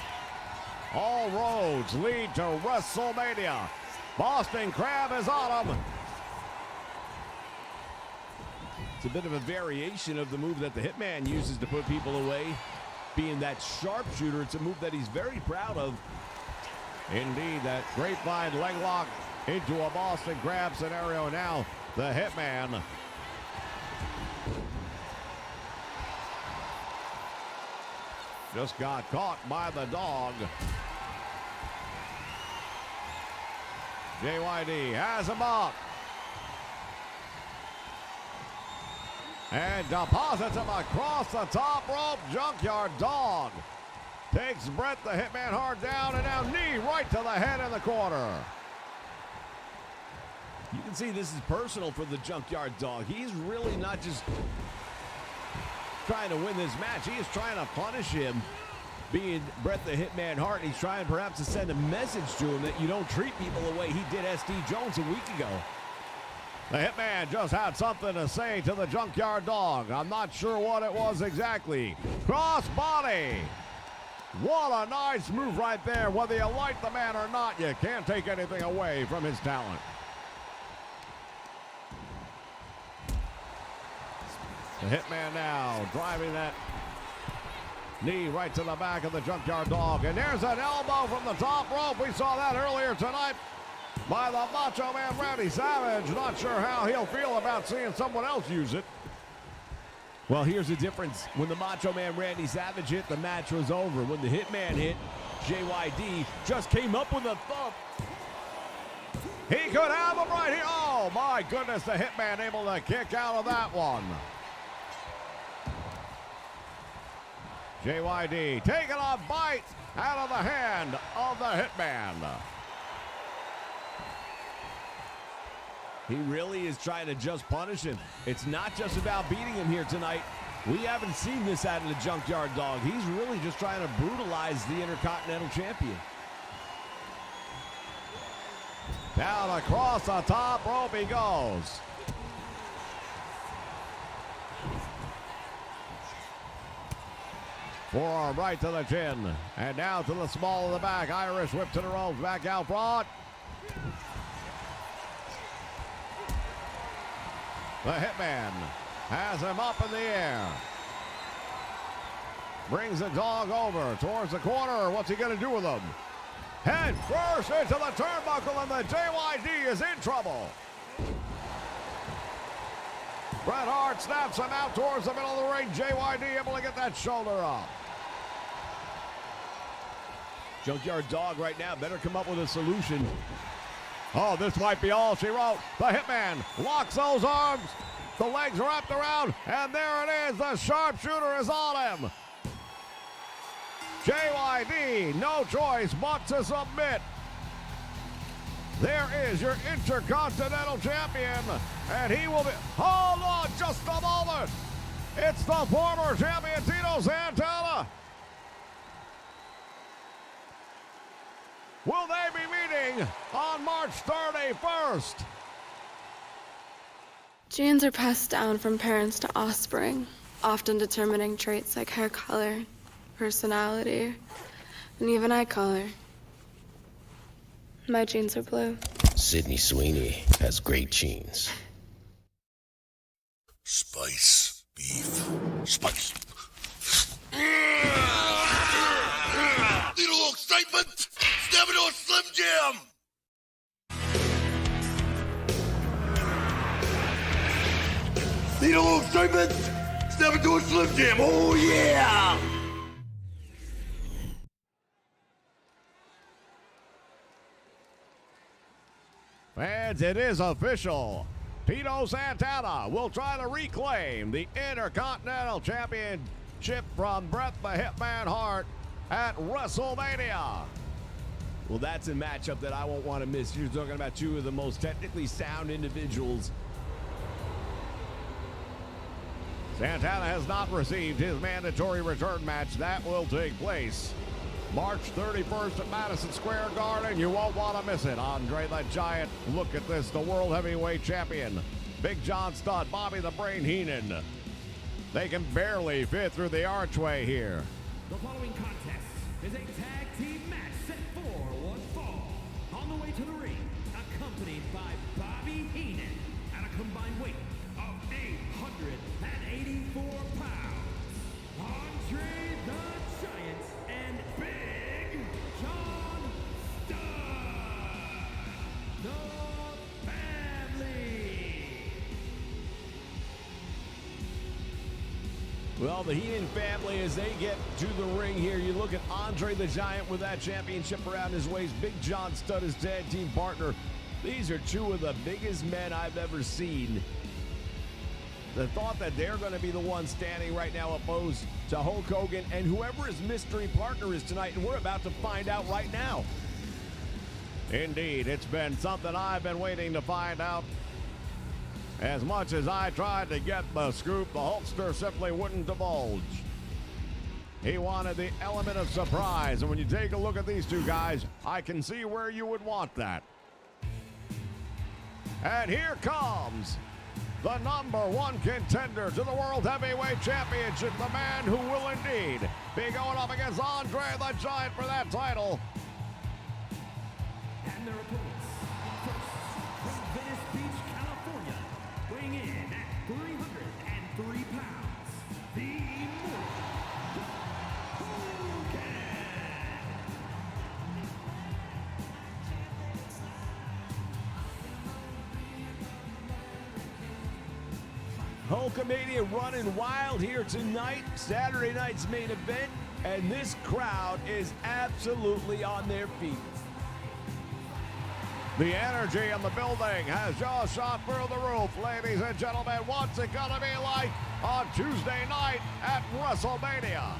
All roads lead to WrestleMania. Boston Crab is on him. It's a bit of a variation of the move that the Hitman uses to put people away. Being that sharpshooter, it's a move that he's very proud of. Indeed, that grapevine leg lock into a Boston Crab scenario. Now the Hitman just got caught by the dog. JYD has him up. And deposits him across the top rope. Junkyard Dog takes Bret the Hitman Hart down, and now knee right to the head in the corner. You can see this is personal for the Junkyard Dog. He's really not just trying to win this match. He is trying to punish him, being Bret the Hitman Hart. He's trying perhaps to send a message to him that you don't treat people the way he did SD Jones a week ago. The Hitman just had something to say to the Junkyard Dog. I'm not sure what it was exactly. Cross body. What a nice move right there. Whether you like the man or not, you can't take anything away from his talent. The Hitman now driving that knee right to the back of the Junkyard Dog. And there's an elbow from the top rope. We saw that earlier tonight by the Macho Man Randy Savage. Not sure how he'll feel about seeing someone else use it. Well, here's the difference. When the Macho Man Randy Savage hit, the match was over. When the Hitman hit, JYD just came up with a thump. He could have him right here. Oh, my goodness, the Hitman able to kick out of that one. JYD taking a bite out of the hand of the Hitman. He really is trying to just punish him. It's not just about beating him here tonight. We haven't seen this out of the Junkyard Dog. He's really just trying to brutalize the Intercontinental Champion. Down across the top rope he goes. Forearm right to the chin. And now to the small of the back. Irish whip to the ropes. Back out front. The Hitman has him up in the air. Brings the dog over towards the corner. What's he going to do with him? Head first into the turnbuckle, and the JYD is in trouble. Bret Hart snaps him out towards the middle of the ring. JYD able to get that shoulder up. Junkyard Dog right now better come up with a solution. Oh, this might be all she wrote. The Hitman locks those arms. The legs wrapped around, and there it is. The sharpshooter is on him. JYD, no choice but to submit. There is your Intercontinental Champion, and he will be... Hold on just a moment. It's the former champion, Tito Santana. Will they be meeting on March 31st? Genes are passed down from parents to offspring, often determining traits like hair color, personality, and even eye color. My genes are blue. Sydney Sweeney has great genes. Spice beef. Spice. Little excitement. Step into a Slim Jim. Need a little excitement? Step into a Slim Jim. Oh yeah. Fans, it is official. Tito Santana will try to reclaim the Intercontinental Championship from Bret the Hitman Hart at WrestleMania. Well, that's a matchup that I won't want to miss. You're talking about two of the most technically sound individuals Santana has not received his mandatory return match. That will take place March 31st at Madison Square Garden. You won't want to miss it. Andre the Giant, look at this, the World Heavyweight Champion. Big John Studd, Bobby the Brain Heenan. They can barely fit through the archway here. The following contest is a tag team match set for one fall. On the way to the ring, accompanied by Bobby Heenan at a combined weight of 884 pounds. Andre the Giant and Big John Studd. The family. Well, the Heenan family, as they get to the ring here, you look at Andre the Giant with that championship around his waist. Big John Studd, his tag team partner. These are two of the biggest men I've ever seen. The thought that they're going to be the ones standing right now opposed to Hulk Hogan and whoever his mystery partner is tonight, and we're about to find out right now. Indeed, it's been something I've been waiting to find out. As much as I tried to get the scoop, the Hulkster simply wouldn't divulge. He wanted the element of surprise, and when you take a look at these two guys, I can see where you would want that. And here comes the #1 contender to the World Heavyweight Championship, the man who will indeed be going up against Andre the Giant for that title. And their opponents, first from Venice Beach, California, weighing in at 303 pounds, the Immortal Hogan. Hulkamania running wild here tonight, Saturday night's main event, and this crowd is absolutely on their feet. The energy in the building has just shot through the roof, ladies and gentlemen. What's it gonna be like on Tuesday night at WrestleMania?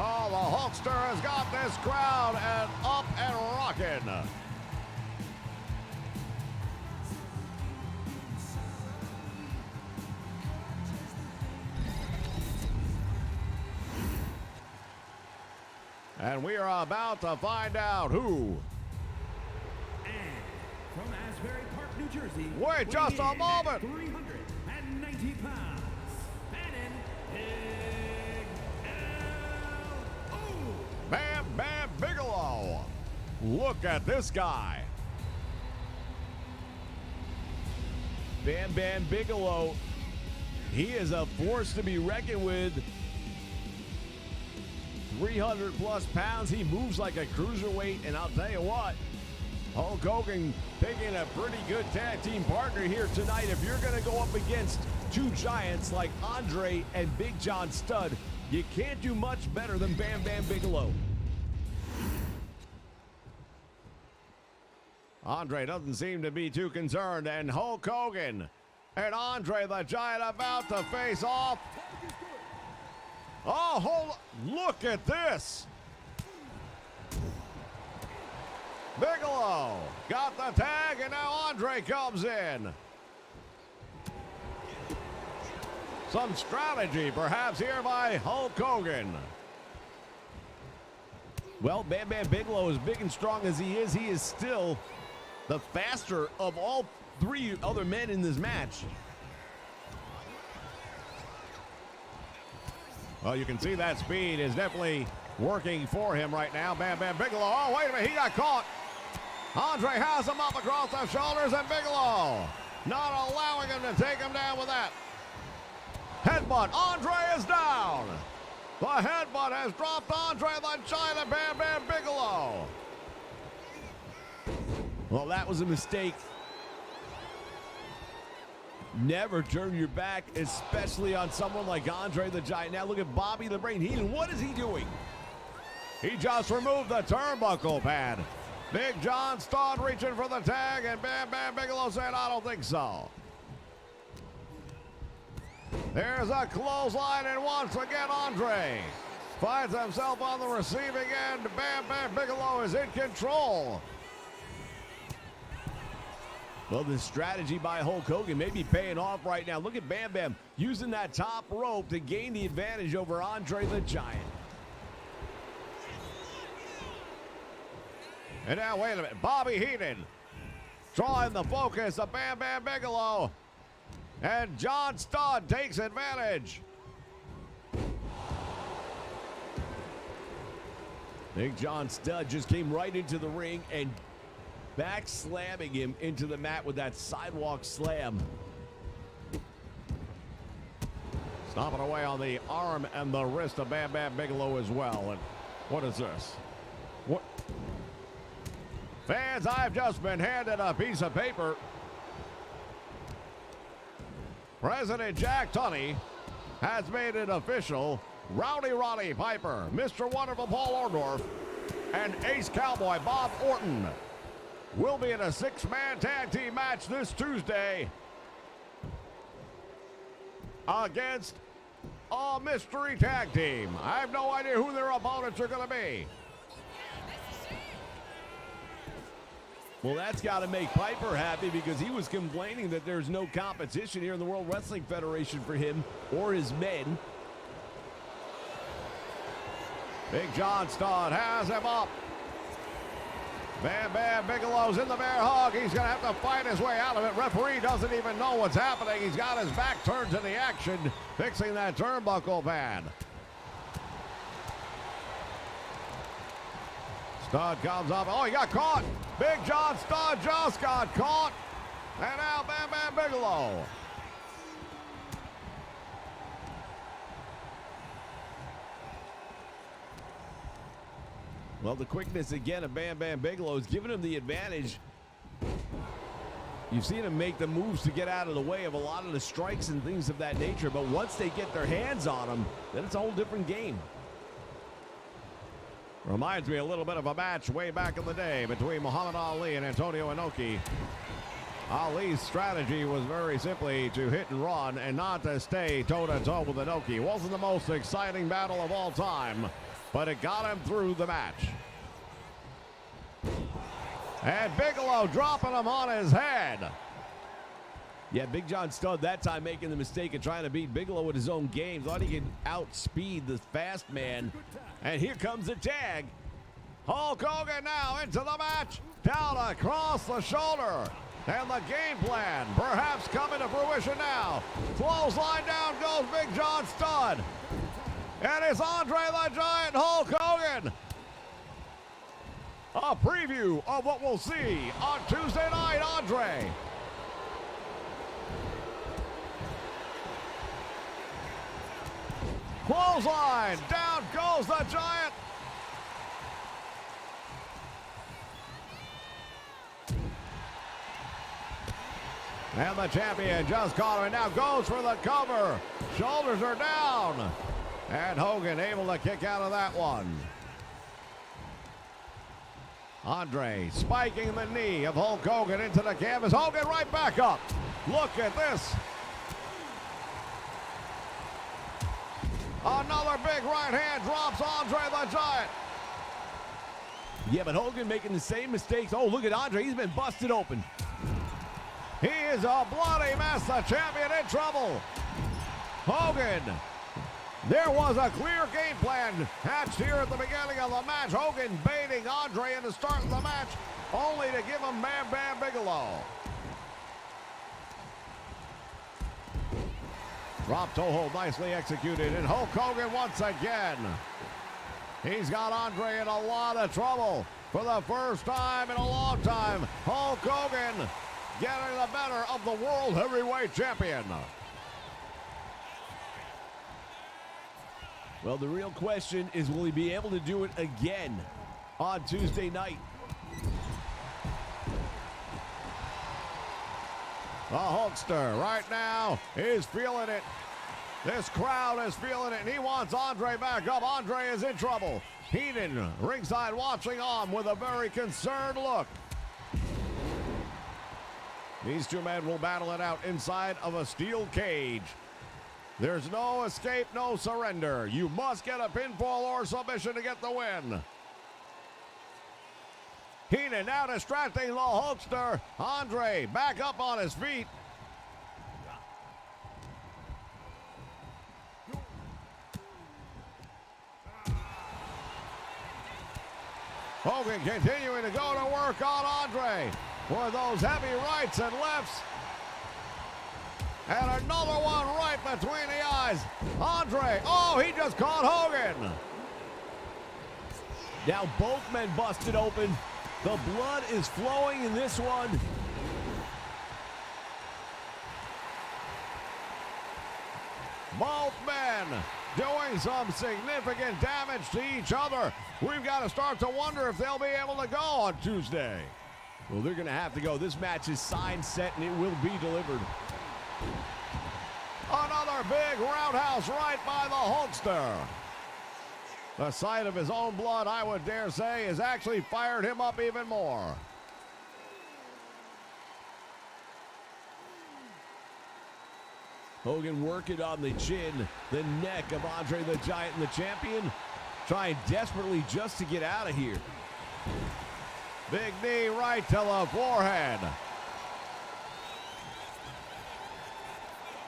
Oh, the Hulkster has got this crowd and up and rocking. And we are about to find out who. And from Asbury Park, New Jersey. Wait just a moment. 390 pounds. Bannon Big L.O. Bam Bam Bigelow. Look at this guy. Bam Bam Bigelow. He is a force to be reckoned with. 300 plus pounds. He moves like a cruiserweight, and I'll tell you what, Hulk Hogan picking a pretty good tag team partner here tonight. If you're going to go up against two giants like Andre and Big John Studd, you can't do much better than Bam Bam Bigelow. Andre doesn't seem to be too concerned, and Hulk Hogan and Andre the Giant about to face off. Oh, look at this. Bigelow got the tag, and now Andre comes in. Some strategy perhaps here by Hulk Hogan. Well, Bam Bam Bigelow, as big and strong as he is still the faster of all three other men in this match. Well, you can see that speed is definitely working for him right now. Bam Bam Bigelow. Oh, wait a minute. He got caught. Andre has him up across the shoulders, and Bigelow not allowing him to take him down with that. Headbutt. Andre is down. The headbutt has dropped Andre the Giant and Bam Bam Bigelow. Well, that was a mistake. Never turn your back, especially on someone like Andre the Giant. Now look at Bobby the Brain Heenan. What is he doing? He just removed the turnbuckle pad. Big John Studd reaching for the tag, and Bam Bam Bigelow said, I don't think so. There's a clothesline, and once again, Andre finds himself on the receiving end. Bam Bam Bigelow is in control. Well, the strategy by Hulk Hogan may be paying off right now. Look at Bam Bam using that top rope to gain the advantage over Andre the Giant. And now, wait a minute, Bobby Heenan drawing the focus of Bam Bam Bigelow. And John Studd takes advantage. Big John Studd just came right into the ring and back slamming him into the mat with that sidewalk slam. Stomping away on the arm and the wrist of Bam Bam Bigelow as well. And what is this? What? Fans, I've just been handed a piece of paper. President Jack Tunney has made it official. Rowdy Roddy Piper, Mr. Wonderful Paul Orndorff, and Ace Cowboy Bob Orton will be in a 6-man tag team match this Tuesday against a mystery tag team. I have no idea who their opponents are going to be. Well, that's got to make Piper happy because he was complaining that there's no competition here in the World Wrestling Federation for him or his men. Big John Studd has him up. Bam Bam Bigelow's in the bear hug. He's going to have to fight his way out of it. Referee doesn't even know what's happening. He's got his back turned to the action, fixing that turnbuckle pad. Studd comes up. Oh, he got caught. Big John Studd just got caught. And now Bam Bam Bigelow. Well, the quickness again of Bam Bam Bigelow is giving him the advantage. You've seen him make the moves to get out of the way of a lot of the strikes and things of that nature, but once they get their hands on him, then it's a whole different game. Reminds me a little bit of a match way back in the day between Muhammad Ali and Antonio Inoki. Ali's strategy was very simply to hit and run and not to stay toe-to-toe with Inoki. It wasn't the most exciting battle of all time, but it got him through the match. And Bigelow dropping him on his head. Yeah, Big John Studd that time making the mistake of trying to beat Bigelow with his own game. Thought he could outspeed the fast man. And here comes the tag. Hulk Hogan now into the match. Down across the shoulder. And the game plan perhaps coming to fruition now. Clothesline down goes Big John Studd. And it's Andre the Giant Hulk Hogan. A preview of what we'll see on Tuesday night, Andre. Clothesline, down goes the Giant. And the champion just caught him and now goes for the cover. Shoulders are down. And Hogan able to kick out of that one. Andre spiking the knee of Hulk Hogan into the canvas. Hogan right back up. Look at this. Another big right hand drops Andre the Giant. Yeah, but Hogan making the same mistakes. Oh, look at Andre. He's been busted open. He is a bloody mess. The champion in trouble. Hogan. There was a clear game plan hatched here at the beginning of the match. Hogan baiting Andre into starting the match, only to give him Bam Bam Bigelow. Drop toe hold nicely executed, and Hulk Hogan once again. He's got Andre in a lot of trouble for the first time in a long time. Hulk Hogan getting the better of the World Heavyweight Champion. Well, the real question is, will he be able to do it again on Tuesday night? The Hulkster right now is feeling it. This crowd is feeling it, and he wants Andre back up. Andre is in trouble. Heenan ringside watching on with a very concerned look. These two men will battle it out inside of a steel cage. There's no escape, no surrender. You must get a pinfall or submission to get the win. Heenan now distracting the Hulkster. Andre back up on his feet. Hogan continuing to go to work on Andre for those heavy rights and lefts. And another one right between the eyes. Andre, oh, he just caught Hogan. Now both men busted open. The blood is flowing in this one. Both men doing some significant damage to each other. We've got to start to wonder if they'll be able to go on Tuesday. Well, they're going to have to go. This match is signed, set, and it will be delivered. Another big roundhouse right by the Hulkster. The sight of his own blood, I would dare say, has actually fired him up even more. Hogan working on the chin, the neck of Andre the Giant and the champion, trying desperately just to get out of here. Big knee right to the forehead.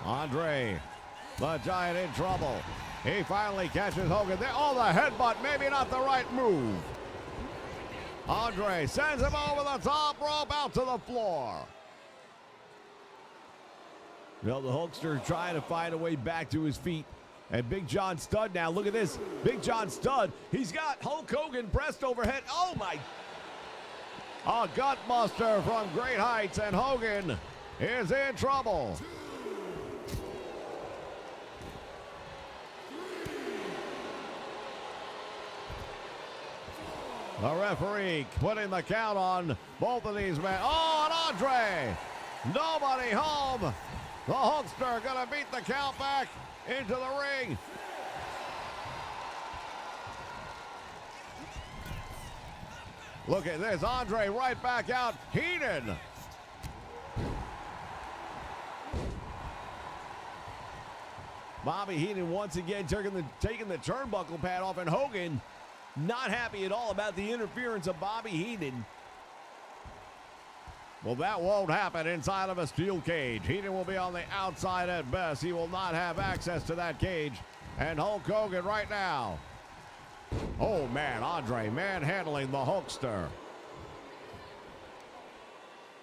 Andre, the Giant in trouble. He finally catches Hogan there. Oh, the headbutt, maybe not the right move. Andre sends him over the top rope out to the floor. Well, the Hulkster trying to find a way back to his feet. And Big John Studd now, look at this. Big John Studd, he's got Hulk Hogan pressed overhead. Oh, my. A gut buster from great heights, and Hogan is in trouble. The referee putting the count on both of these men. Oh, and Andre, nobody home. The Hulkster gonna beat the count back into the ring. Look at this, Andre right back out. Heenan. Bobby Heenan once again taking the turnbuckle pad off, and Hogan not happy at all about the interference of Bobby Heenan. Well, that won't happen inside of a steel cage. Heenan will be on the outside at best. He will not have access to that cage. And Hulk Hogan right now. Oh, man, Andre manhandling the Hulkster.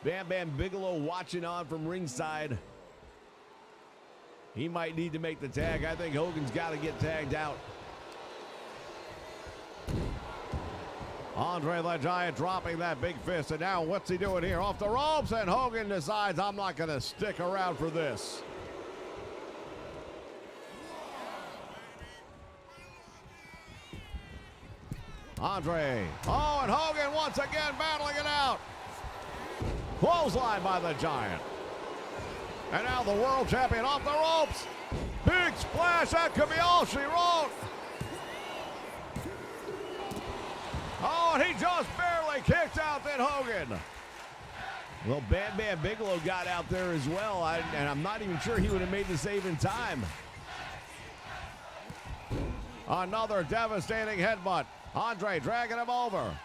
Bam Bam Bigelow watching on from ringside. He might need to make the tag. I think Hogan's got to get tagged out. Andre the Giant dropping that big fist, and now what's he doing here? Off the ropes, and Hogan decides, I'm not going to stick around for this. Andre, oh, and Hogan once again battling it out. Clothesline by the Giant. And now the world champion off the ropes. Big splash, that could be all she wrote. Oh, and he just barely kicked out then Hogan. Well, Bam Bam Bigelow got out there as well, and I'm not even sure he would have made the save in time. Another devastating headbutt. Andre dragging him over.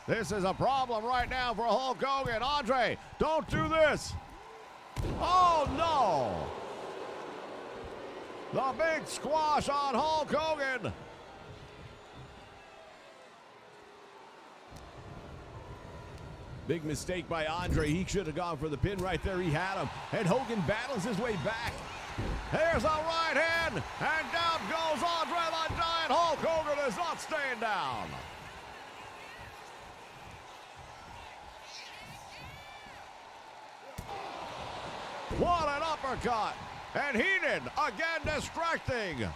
This is a problem right now for Hulk Hogan. Andre, don't do this. Oh, no. The big squash on Hulk Hogan. Big mistake by Andre. He should have gone for the pin right there. He had him. And Hogan battles his way back. Here's a right hand. And down goes Andre the Giant. Hulk Hogan is not staying down. What an uppercut. And Heenan again distracting.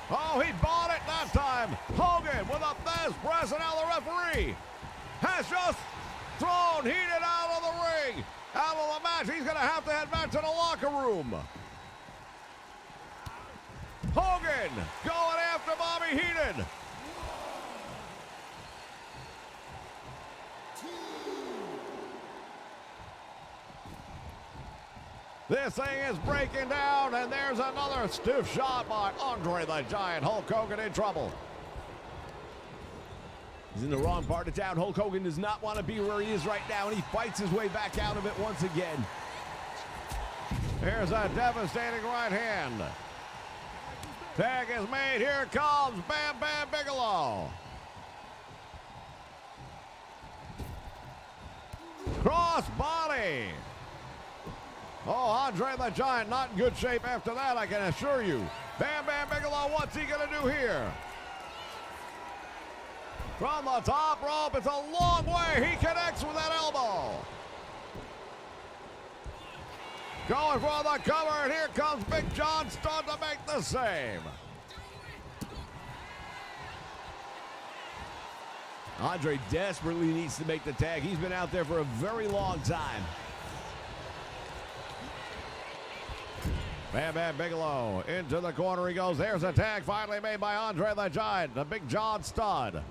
Oh, he bought it that time. Hogan with a fast press, and now the referee has just thrown Heenan out of the ring, out of the match. He's going to have to head back to the locker room. Hogan going after Bobby Heenan. This thing is breaking down, and there's another stiff shot by Andre the Giant. Hulk Hogan in trouble. He's in the wrong part of town. Hulk Hogan does not want to be where he is right now, and he fights his way back out of it once again. Here's a devastating right hand. Tag is made. Here comes Bam Bam Bigelow. Cross body. Oh, Andre the Giant not in good shape after that, I can assure you. Bam Bam Bigelow, what's he going to do here? From the top rope, it's a long way. He connects with that elbow. Going for the cover, and here comes Big John Studd to make the save. Andre desperately needs to make the tag. He's been out there for a very long time. Bam Bam Bigelow into the corner he goes. There's a tag finally made by Andre the Giant, the Big John Studd.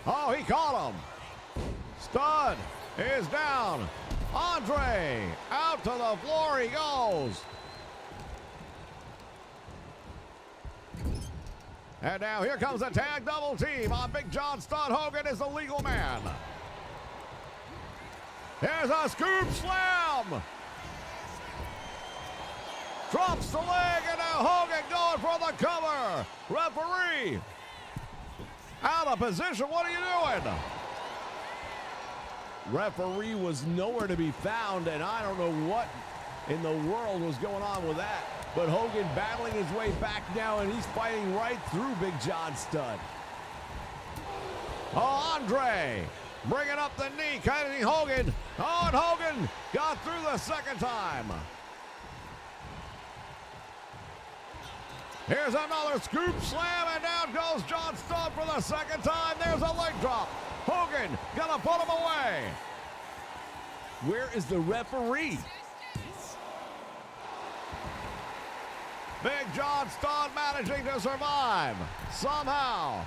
Oh, he caught him. Studd is down. Andre out to the floor he goes. And now here comes a tag double team on Big John Studd. Hogan is the legal man. There's a scoop slam. Drops the leg, and now Hogan going for the cover. Referee out of position. What are you doing? Referee was nowhere to be found, and I don't know what in the world was going on with that. But Hogan battling his way back now, and he's fighting right through Big John Studd. Oh, Andre bringing up the knee, cutting Hogan. Oh, and Hogan got through the second time. Here's another scoop slam, and down goes John Studd for the second time. There's a leg drop. Hogan gonna put him away. Where is the referee? Big John Studd managing to survive somehow.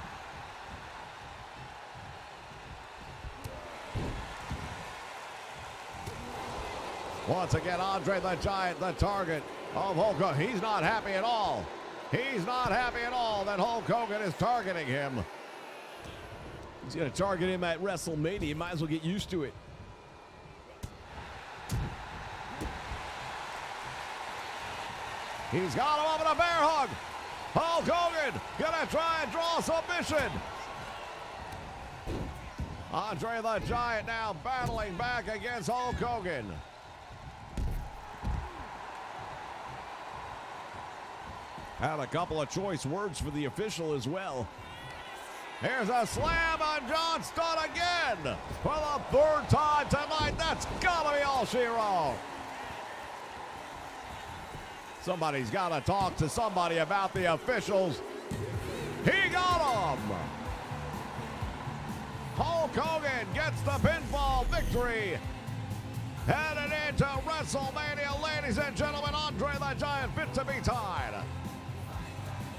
Once again, Andre the Giant, the target of Hulk Hogan. He's not happy at all. He's not happy at all that Hulk Hogan is targeting him. He's going to target him at WrestleMania. You might as well get used to it. He's got him up in a bear hug. Hulk Hogan going to try and draw submission. Andre the Giant now battling back against Hulk Hogan. Had a couple of choice words for the official as well. Here's a slam on John Studd again for the third time tonight. That's gotta be all she wrote. Somebody's got to talk to somebody about the officials. He got him. Hulk Hogan gets the pinfall victory. Headed into WrestleMania, ladies and gentlemen, Andre the Giant fit to be tied.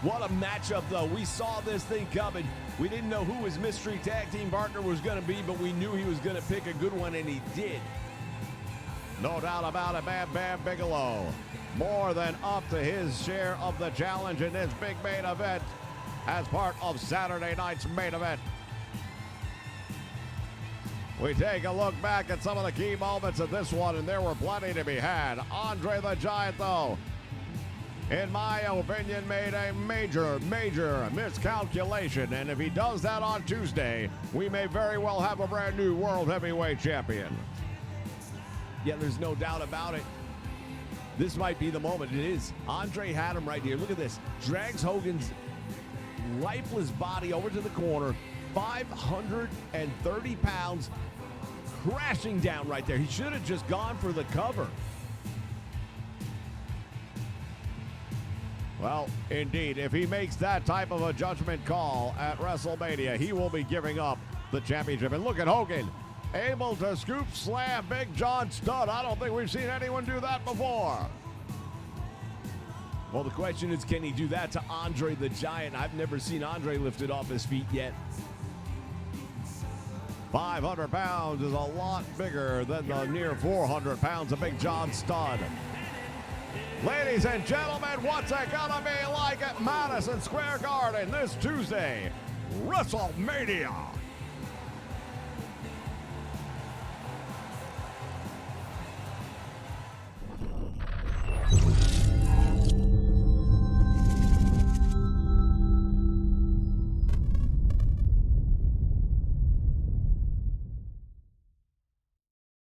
What a matchup, though. We saw this thing coming. We didn't know who his mystery tag team partner was going to be, but we knew he was going to pick a good one, and he did. No doubt about it, Bam Bam Bigelow. More than up to his share of the challenge in this big main event as part of Saturday night's main event. We take a look back at some of the key moments of this one, and there were plenty to be had. Andre the Giant, though, in my opinion, made a major miscalculation. And if he does that on Tuesday, we may very well have a brand new World Heavyweight Champion. Yeah, there's no doubt about it. This might be the moment. It is. Andre had him right here. Look at this. Drags Hogan's lifeless body over to the corner. 530 pounds crashing down right there. He should have just gone for the cover. Well, indeed, if he makes that type of a judgment call at WrestleMania, he will be giving up the championship. And look at Hogan, able to scoop slam Big John Studd. I don't think we've seen anyone do that before. Well, the question is, can he do that to Andre the Giant? I've never seen Andre lifted off his feet yet. 500 pounds is a lot bigger than the near 400 pounds of Big John Studd. Ladies and gentlemen, what's it gonna be like at Madison Square Garden this Tuesday? WrestleMania.